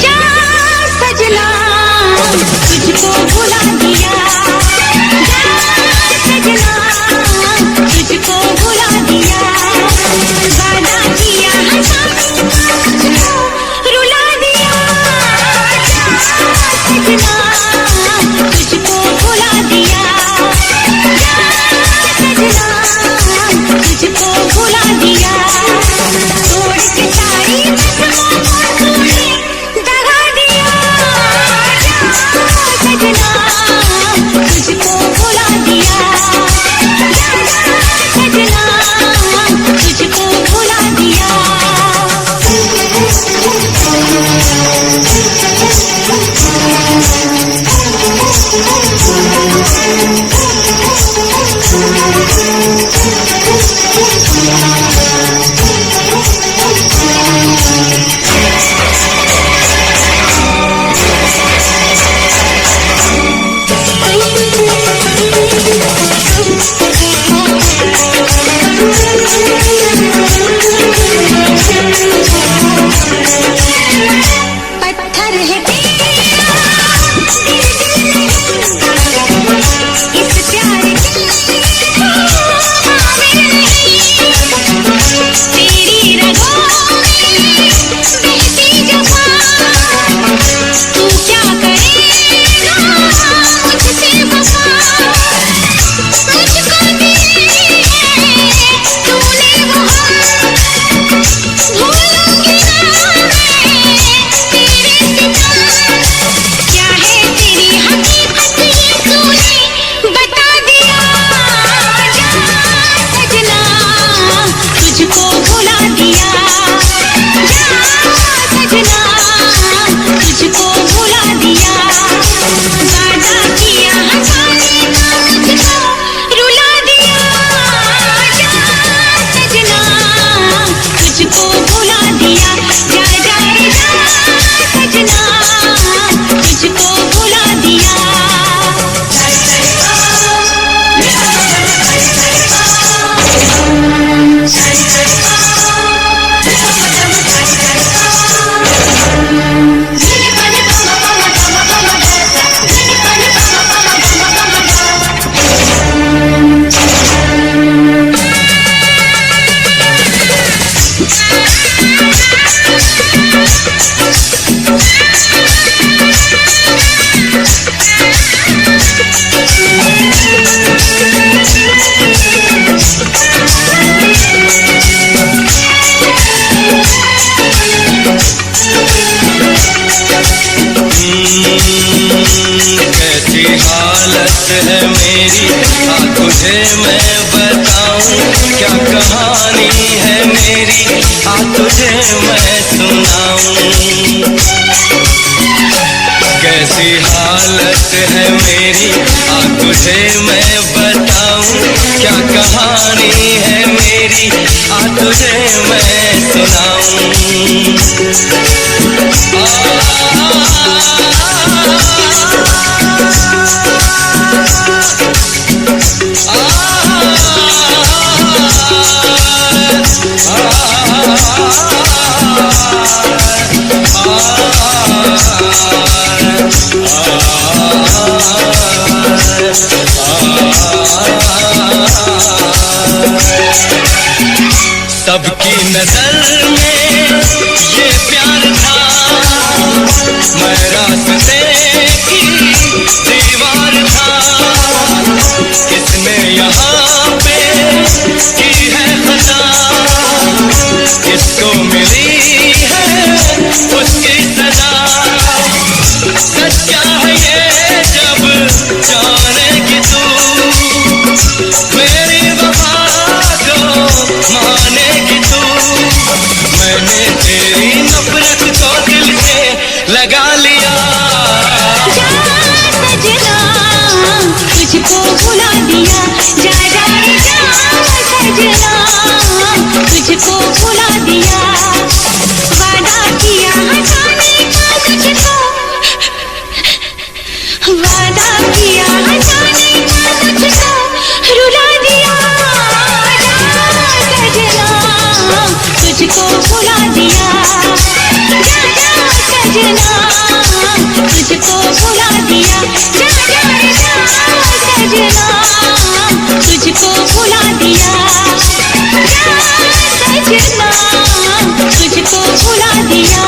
जा सजना तुझको भुला दिया, जा सजना तुझको भुला दिया, वादा किया रुला दिया, जा सजना तुझको भुला दिया, जा सजना तुझको भुला दिया, तोड़ के सारी कसमों को तूने दगा दिया, जा सजना तुझको भुला दिया, जा सजना तुझको भुला दिया। पत्थर है तेरा दिल इस प्यार की आमिर नहीं, तेरी रगों में बहती जफा, तू क्या करेगा मुझसे वफा, मुझको दिए तूने वो हाथ, भूलूंगी ना मैं तेरे सिवा। हालत है मेरी, आ तुझे मैं बताऊं क्या कहानी है मेरी, आ तुझे मैं सुनाऊं। कैसी हालत है मेरी, आ तुझे मैं बताऊं क्या कहानी है मेरी, आ तुझे मैं सुनाऊं। सबकी नजर में ये प्यार था, मैं रास्ते की दीवार था, किसने यहाँ पे की है खता, किसको मिली है उसकी सजा। सच्चा है ये जब जानेगी तू, मेरी वफा को मानेगी तू। मैंने तेरी नफरत को दिल से लगा लिया। जा सजना तुझको भुला दिया, जा जा जा सजना तुझको भुला दिया। वादा किया हंसाने का तुझको, वादा किया हंसाने का तुझको रुला दिया। जा सजना तुझको भुला दिया, जा जा सजना तुझको भुला दिया। जा जा जा सजना तुझको भुला दिया, जा सजना तुझको भुला दिया।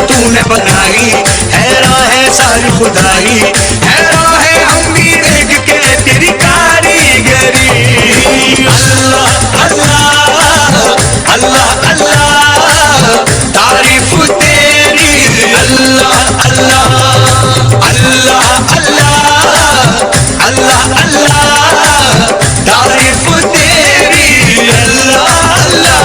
तूने बनाई, हैरान है सारी खुदाई, हैरान है हम भी देख के तेरी कारीगरी। अल्लाह अल्लाह अल्लाह अल्लाह तारीफ तेरी, अल्लाह अल्लाह अल्लाह अल्लाह अल्लाह अल्लाह तारीफ तेरी, अल्लाह अल्लाह।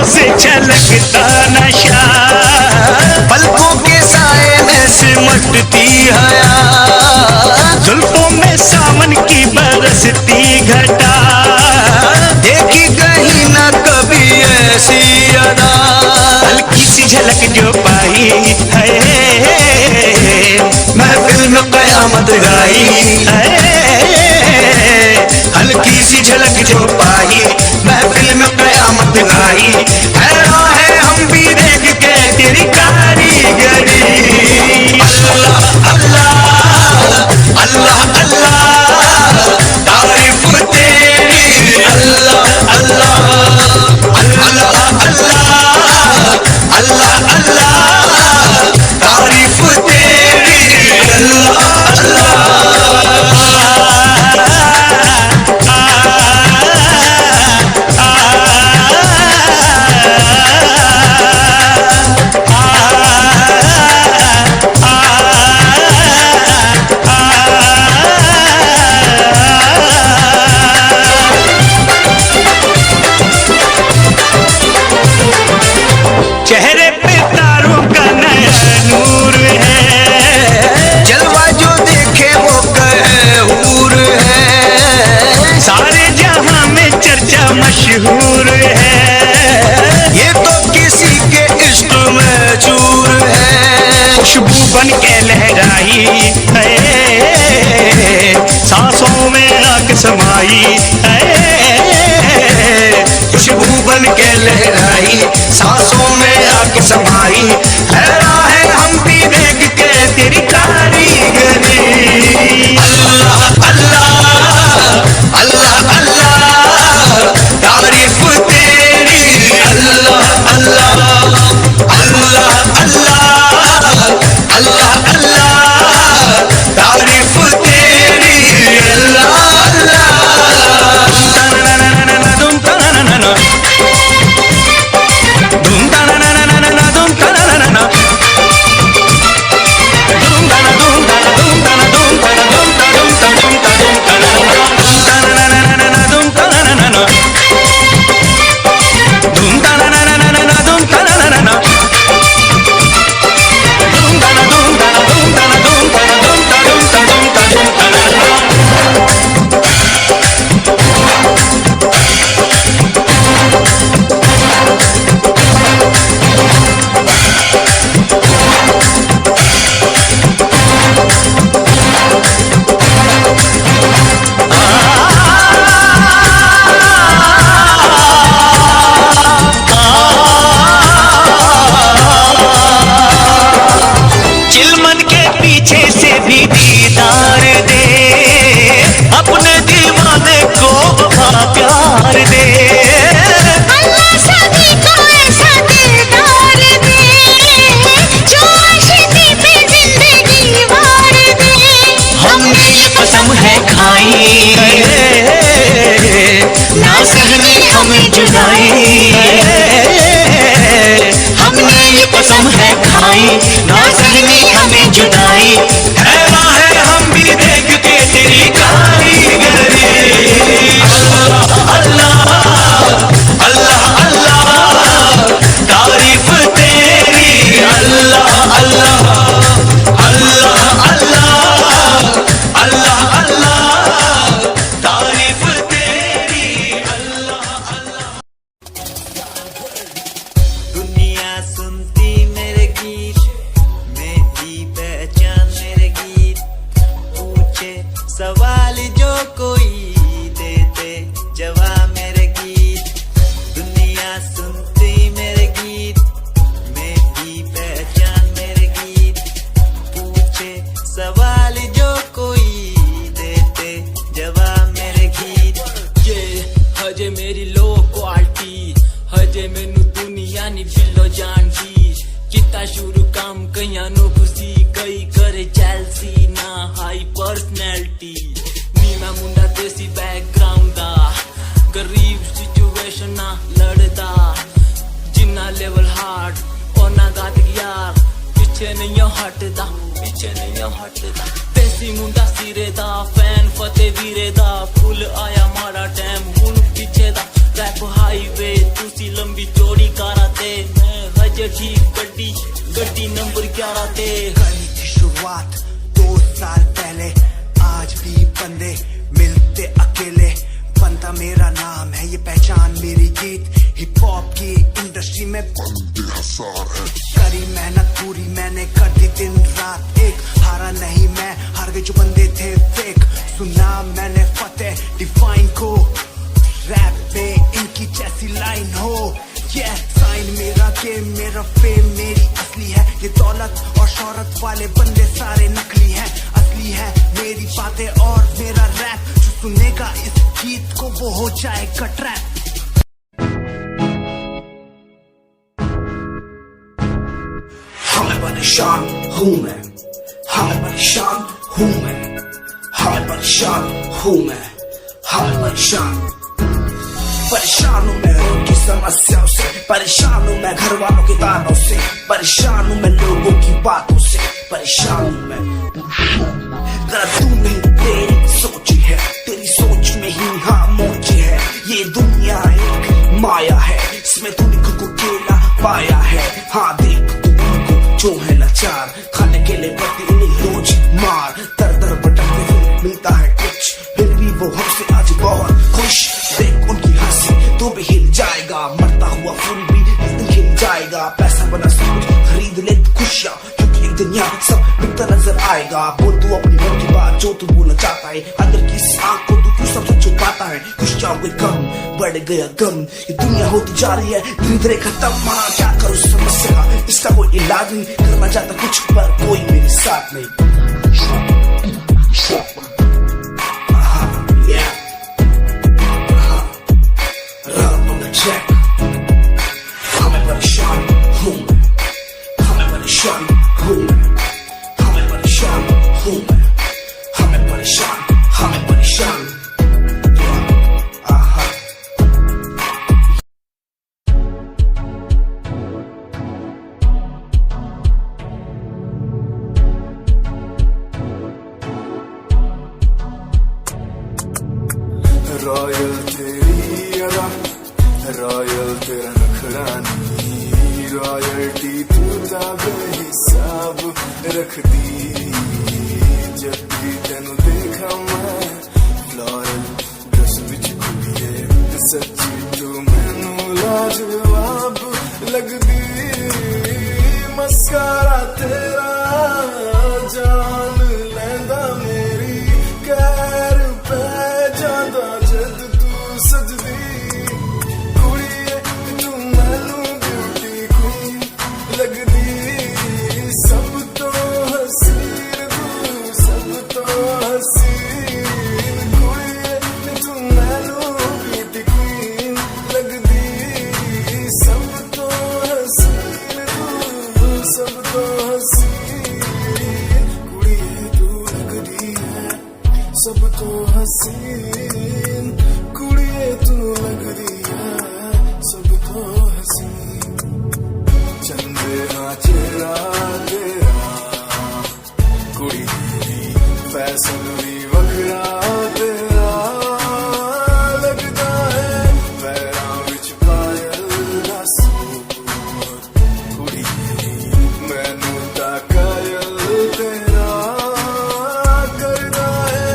से छलकता नशा, पलकों के साए में सिमटती हया, जुल्फों में सावन की बरसती घटा, देखी कहीं ना कभी ऐसी अदा, हल्की सी झलक जो पाई है, महफिल में कयामत गाई है, हल्की सी झलक जो पाई, महफिल में कयामत गाई। हैरान है हम भी देख के तेरी कारीगरी। अल्लाह अल्लाह अल्लाह अल्लाह तारीफ तेरी। अल्लाह अल्लाह अल्लाह अल्लाह अल्लाह अल्लाह तारीफ तेरी। अल्लाह अल्लाह चेहरे पे तारों का नया नूर है, जलवा जो देखे वो कहे हूर है, सारे जहां में चर्चा मशहूर है, ये तो किसी के इश्क में चूर है। खुशबू बन के लहराई है, सांसों में आग समाई है, खुशबू बन के लहराई, सांसों में आके समाई। हैरान है हम भी देख के तेरी कारीगरी। अल्लाह अल्लाह अल्लाह अल्लाह तारीफ तेरी। अल्लाह अल्लाह अल्लाह अल्लाह अल्लाह अल्लाह तारीफ तेरी। अल्लाह अल्लाह धूम ताना धूम ताना धूम ताना धूम ताना धूम ताना धूम ताना धूम ताना धूम ताना धूम ताना धूम ताना धूम ताना धूम ताना धूम ताना चिलमन के पीछे से भी दीदार दे, अपने दीवाने को वफा प्यार दे, अल्लाह सभी को ऐसा दिलदार दे, जो आशिकी पे जिंदगी वार दे। हमने ये कसम है खाई, ना सहने हमें जुदाई, हमने ये कसम है खाई, ना सहने हमें जुदाई। हैरान है हम भी देख के तेरी कारीगरी। अल्लाह अल्लाह अल्लाह अल्लाह तारीफ तेरी। अल्लाह अल्लाह अल्लाह अल्लाह अल्लाह अल्लाह तारीफ तेरी। अल्लाह अल्लाह दुनिया सुनती मेरे गीत, मेरी पहचान मेरे गीत, पूछे सवाल जो कोई देते जवाब मेरे गीत। दुनिया सुनती मेरे गीत, मेरी पहचान मेरे गीत, पूछे सवाल जो कोई देते जवाब मेरे गीत। ये हजे मेरी लो क्वालिटी, हजे मैनू दुनिया नी बिलो जानती। किता शुरू काम कईयां नो खुशी, कई करे चैलसी ना हाई पर्सनैलिटी। नी मैं मुंडा देसी बैकग्राउंड दा, गरीब सिचुएशन ना लड़दा, जिन्ना लेवल हार्ड ओना गात यार, पीछे नहीं हटदा, पीछे नहीं हटदा। देसी मुंडा सिरे दा, फैन फतेह वीरे दा, फुल आया मारा टाइम हुन पीछे दा। रैप हाईवे तुसी लंबी चौड़ी का थी गड्डी गड्डी नंबर 11 ते करी थी शुरुआत 2 साल पहले, आज भी बंदे मिलते अकेले। बनता मेरा नाम है, ये पहचान मेरी गीत, हिप हॉप की इंडस्ट्री में करी मेहनत पूरी मैंने, कर दी दिन रात एक। हारा नहीं मैं, हार गए जो बंदे थे फेक। सुना मैंने फतेह डिफाइन को, रैप में इनकी जैसी लाइन हो। ये साइन मेरा गेम, मेरा फेम मेरी असली है। ये दौलत और शोहरत वाले बंदे सारे नकली हैं, असली है मेरी बातें और मेरा रैप। जो सुनेगा इस गीत को वो हो जाएगा ट्रैप। हमें परेशान हूँ मैं, हमें परेशान हूँ मैं, हमें परेशान हूँ मैं, हमें परेशान हूँ मैं उनकी समस्याओं से, परेशान हूँ मैं घर वालों के तानों से, परेशान हूँ मैं लोगों की बातों से, परेशान हूँ मैं। जरा तू नहीं तेरी सोच है, तेरी सोच में ही हाँ मोची है। ये दुनिया एक माया है, इसमें तूने खुद को अकेला पाया है। हाँ देख तू उनको जो है लाचार, खाने के लिए पड़ती उन्हें रोज मार। दर दर भटकते फिर मिलता है कुछ, फिर भी वो हमसे आज बहुत खुश। देख उनकी हंसी तो भी हिल जाएगा, मरता हुआ फूल भी हिल जाएगा। पैसा बना सब कुछ खरीद ले खुशियाँ, क्योंकि एक दिन यहाँ सब बिकता नजर आएगा। बोल तू अपनी मन की बात जो तू बोलना चाहता है, अंदर की इस आँख को तू क्यों सबसे छुपाता है। खुशियाँ हुई कम, बढ़ गया गम, ये दुनिया होती जा रही है धीरे धीरे खत्म। हाँ क्या करूँ समस्या का, इसका कोई इलाज नहीं, करना चाहता कुछ पर कोई मेरे साथ नहीं। हमें परेशान हूँ मैं, हमें परेशान हूँ मैं, हमें परेशान हूँ मैं, हमें परेशान, हमें परेशान। रॉयल तेरी अदा, रॉयल तेरा नखरानी, रॉयल्टी तू बेहिसाब रख दी। जब भी तेनू देखा मैं फ्लोरल ड्रेस विच कुड़िए, सच्ची तू मैनू लाजवाब लगदी। मस्कारा तेरा जान लैंदा मेरी, कैर पै जांदा जद तू सजदी। कुड़िए तू मैनू ब्यूटी क्वीन लगदी, सब तो हसीन तू, सब तो हसीन। कुड़िए तू मैनू ब्यूटी क्वीन लगदी, सब तो हसीन तू, सब तो हसीन। कुड़िए तू लगदी है सब तो हसीन, कुड़िए तू लगदी है सब तो हसीन। चंदे हाँ चेहरा तेरा, कुड़ी फैशन भी वखरा तेरा लगदा है। पैरां विच पायल दा सूट, कुड़ी मैनू तां कायल तेरा करदा है।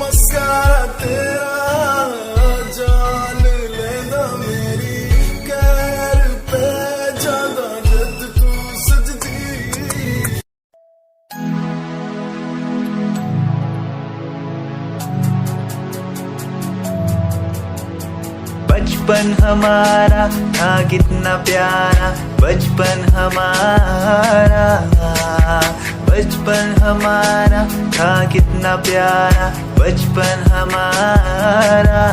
मस्कारा तेरा जान लेंदा मेरी, कैर पे जांदा जद तू सजदी। बचपन हमारा था कितना प्यारा, बचपन हमारा, बचपन हमारा था कितना प्यारा, बचपन हमारा।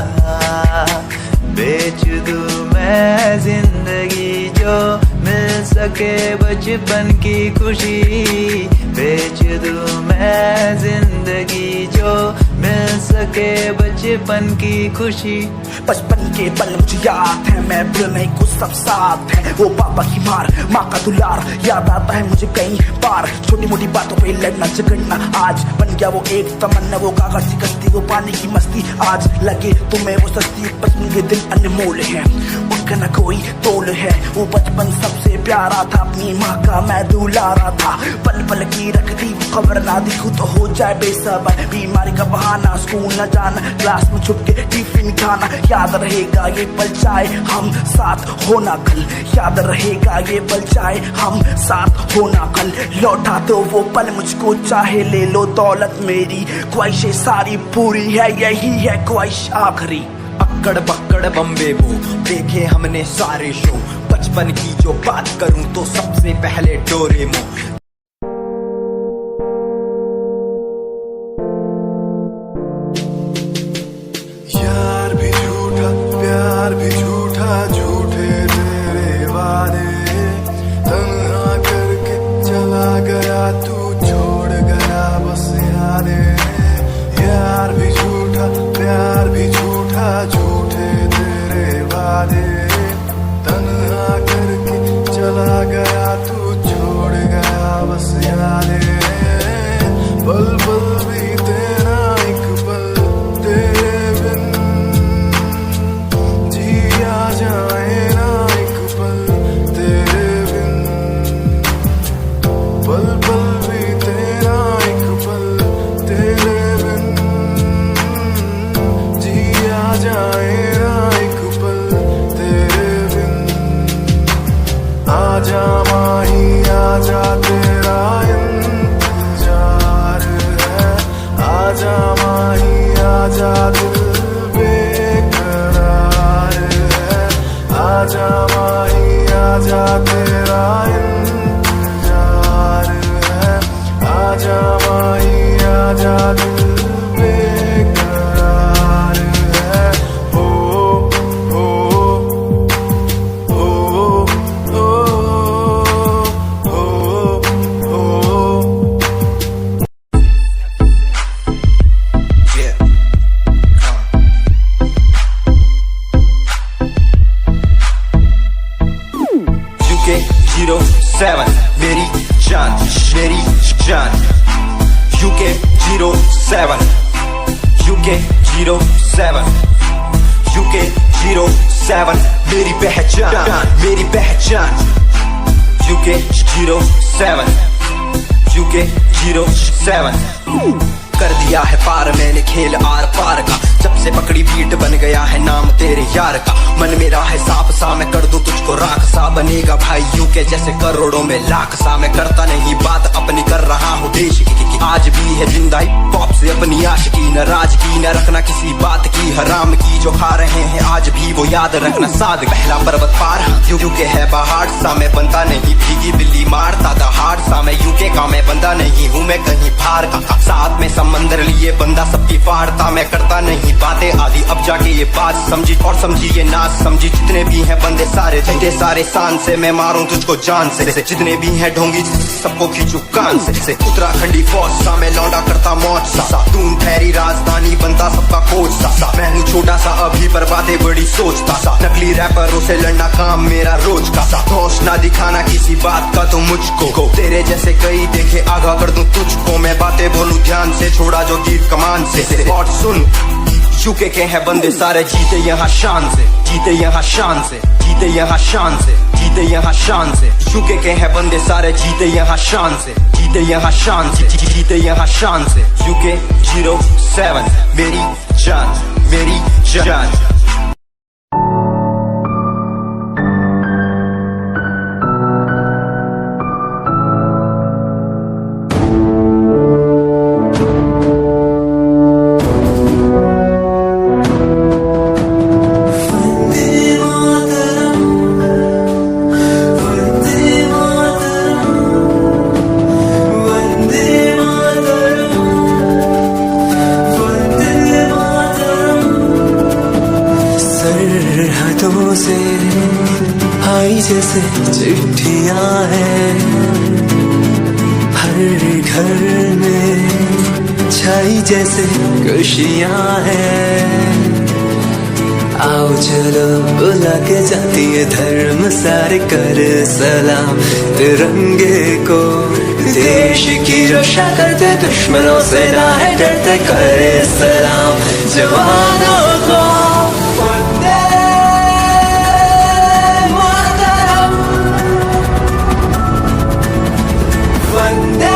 बेच दूं मैं जिंदगी जो मिल सके बचपन की खुशी, बेच दूं मैं जिंदगी जो मिल सके के बचपन की खुशी। बचपन के पल मुझे याद है, मैं भूल नहीं कुछ सब साथ है। वो पापा की मार, माँ का दुलार याद आता है मुझे कई बार। छोटी मोटी बातों पे लड़ना झगड़ना आज बन गया वो एक तमन्ना। वो कागज की कश्ती, वो पानी की मस्ती, आज लगे तुम्हें वो सस्ती। बचपन के दिन अनमोल है, उनका न कोई तोल है। वो बचपन सबसे प्यारा था, अपनी माँ का मैं दुलारा था। पल पल की रखती खबर ना दिखूं तो हो जाए बेसबर। बीमारी का बहाना, स्कूल न जाना, क्लास में छुप के टिफिन खाना। याद रहेगा ये पल चाहे हम साथ होना कल, याद रहेगा ये पल चाहे हम साथ होना कल। लौटा दो वो पल मुझको, चाहे ले लो दौलत मेरी। ख्वाहिशें सारी पूरी है, यही है ख्वाहिश आखिरी। अक्कड़ बक्कड़ बम्बे वो देखे हमने सारे शो। बचपन की जो बात करूं तो सबसे पहले डोरेमोन। यार भी झूठा, प्यार भी झूठा, झूठे तेरे वादे। तन्हा करके चला गया तू, छोड़ गया बस यादें। यार भी झूठा, प्यार भी झूठा, झूठे तेरे वादे। तन्हा करके चला गया तू, छोड़ गया बस यादें। पल पल बीते ना एक पल तेरे बिन, जिया जाए ना एक पल तेरे बिन। पल पल बीते ना एक पल तेरे बिन, जिया जाए ना एक पल तेरे बिन। आजा माही आजा, तेरा इंतजार है। आजा माही आजा, दिल बेकरार है। आजा माही आजा, तेरा इंतजार है। आजा माही आजा, दिल बेकरार है। ओ ओ ओ ओ ओ ओ। UK 07 मेरी जान, मेरी जान। UK 07 UK 07 UK 07 मेरी पहचान, मेरी पहचान। UK 07 UK 07 कर दिया है पार मैंने खेल आर पार का। जब से पकड़ी बीट बन गया है नाम तेरे यार का। मन मेरा है साफ सा, मैं कर दूं तुझको राख सा। बनेगा भाई यूके जैसे करोड़ों में लाख सा। मैं करता नहीं बात अपनी, कर रहा हूँ देश की। आज भी है जिंदा पॉप से अपनी आशिकी। न राज की न रखना किसी बात की, हराम की जो खा रहे हैं आज भी वो याद रखना साद। पहला पर्वत पार यूके है पहाड़ सा, मैं बनता नहीं भीगी बिल्ली मारता दहाड़ सा। मैं यूके का मैं बंदा नहीं हूँ, मैं कहीं बाहर का। साथ में समंदर लिए बंदा सबकी फाड़ता। मैं करता नहीं बातें आदि, अब जाके ये बात समझी। और समझी ये नाच समझी, जितने भी हैं बंदे सारे झंडे सारे शान से। मैं मारूं तुझको जान से, जितने भी हैं ढोंगी सबको खींचू कान से। उत्तराखंडी फौज सा, मैं लौंडा करता मौज सा। दून ठहरी राजधानी, बनता सबका कोच सा। मैं हूँ छोटा सा अभी पर बातें बड़ी सोचता सा। नकली रैपरों से लड़ना काम मेरा रोज का सा। होश ना दिखाना किसी बात का तो मुझको, तेरे जैसे कई देखे आगाह कर दूं तुझको। मैं बातें बोलूं ध्यान से, छोड़ा जो तीर कमान से। और सुन यूके के हैं बंदे सारे, जीते यहाँ शान से, जीते यहाँ शान से, जीते यहाँ शान से, जीते यहाँ शान से। यूके के हैं बंदे सारे, जीते यहाँ शान से, जीते यहाँ शान से, जीते यहाँ शान से। यूके 07 मेरी जान, मेरी जान। से आई जैसे चिट्ठियां हैं, हर घर में छाई जैसे खुशियां हैं। आओ चलो बुला के जाती है धर्म सारे कर सलाम तिरंगे को। देश की रक्षा करते दुश्मनों से ना है डरते करे सलाम जवानों को। वंदे मातरम वंदे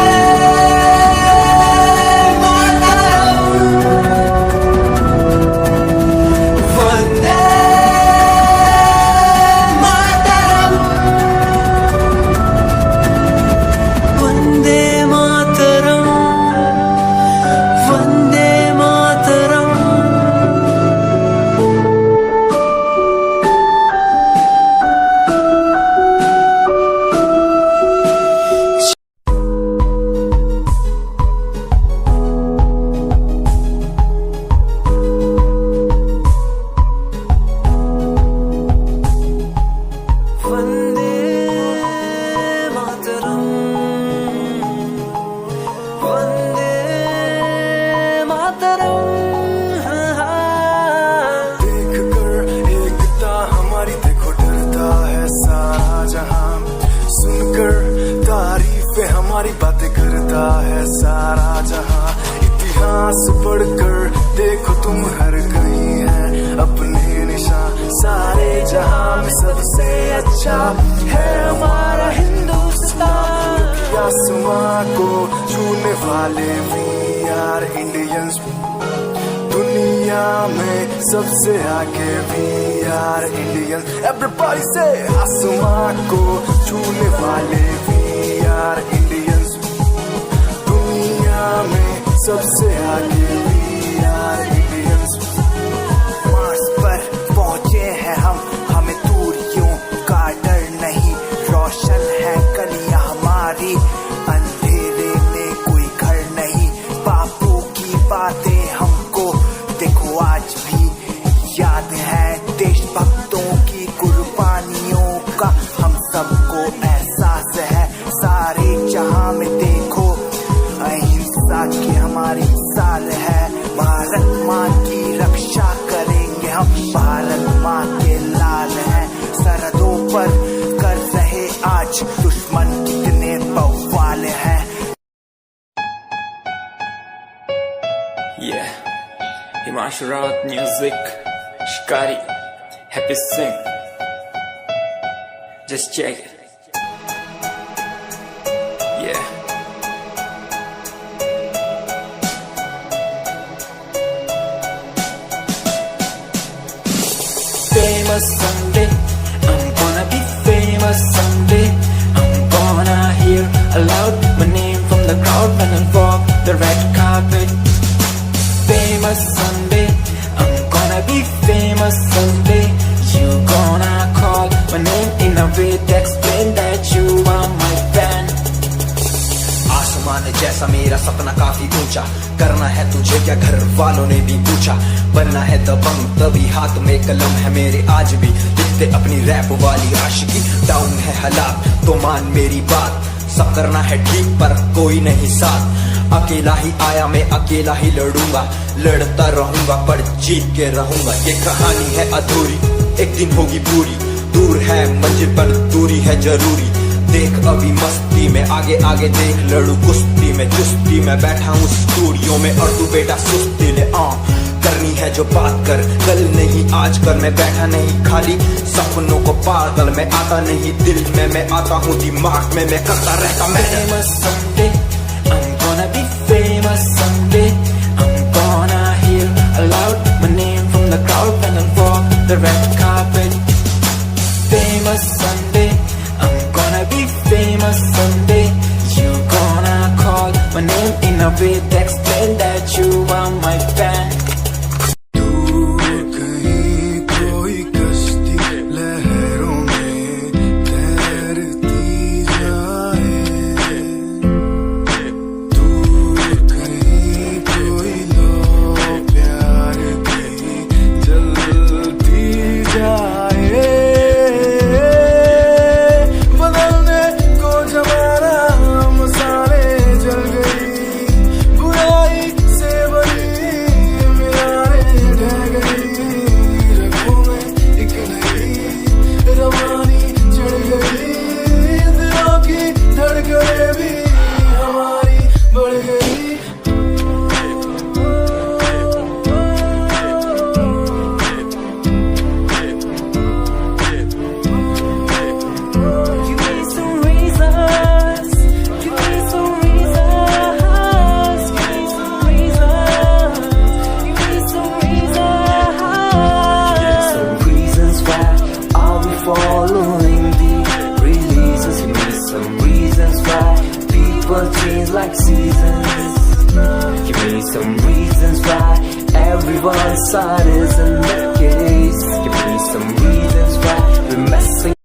हमारी बातें करता है सारा जहां। इतिहास पढ़कर देखो तुम हर कहीं है अपने निशान। सारे जहां में सबसे अच्छा है हमारा हिंदुस्तान। आसमां को छूने वाले वी आर इंडियंस। दुनिया में सबसे आगे वी आर इंडियंस। एवरीबॉडी से आसमां को छूने वाले वी आर इंडियंस। दुनिया में सबसे आगे वी आर इंडियंस। मार्स पर पहुंचे हैं हम, हमें दूरियों का डर नहीं। रोशन है गलियां हमारी, अंधेरे में कोई घर नहीं। बापू की बातें हमको देखो आज भी याद है। देशभक्तों की कुर्बानियों का हम सबको एहसास है। सारे जहां में देखो अहिंसा की हमारी साल है। भारत माँ की रक्षा करेंगे हम, भारत माँ के लाल हैं। सरहदों पर कर रहे आज दुश्मन कितने बवाल हैं। Yeah, Himanshu Rawat music, Shikari, Happy Singh. Just check it. Yeah. Famous someday, I'm gonna be famous someday. I'm gonna hear aloud my name from the crowd when I walk the red carpet. Famous someday, I'm gonna be famous someday. You gonna call my name in a way to explain that you are my fan. आसमान जैसा मेरा सपना काफी ऊंचा, करना है तुझे क्या घर वालों ने भी पूछा। बनना है दबंग तभी हाथ में कलम है मेरे आज भी लिखते अपनी रैप वाली आशिकी। डाउन है हालात तो मान मेरी बात, सब करना है ठीक पर कोई नहीं साथ। अकेला ही आया मैं अकेला ही लड़ूंगा, लड़ता रहूंगा पर जीत के रहूंगा। ये कहानी है अधूरी एक दिन होगी पूरी, दूर है मंजिल पर दूरी है जरूरी। देख अभी मस्ती में आगे आगे देख, लड़ू कुश्ती में चुस्ती में बैठा हूँ स्टूडियो में और तू बेटा सुस्ती ले। करनी है जो बात कर कल नहीं आज कर, मैं बैठा नहीं खाली सपनों को पागल मैं आता नहीं। दिल में मैं आता हूँ दिमाग में मैं करता रहता मैं। Famous someday, I'm gonna be famous someday. I'm gonna hear aloud my name from the crowd when I walk the red carpet. Famous someday, I'm gonna be famous someday. You gonna call my name in a way to explain that you are my fan. दूर कहीं कोई कश्ती लहरों में तैरती जाए। दूर कहीं कोई लो प्यार की जलती some reasons why everyone's side is in the case. Give me some reasons why we're messing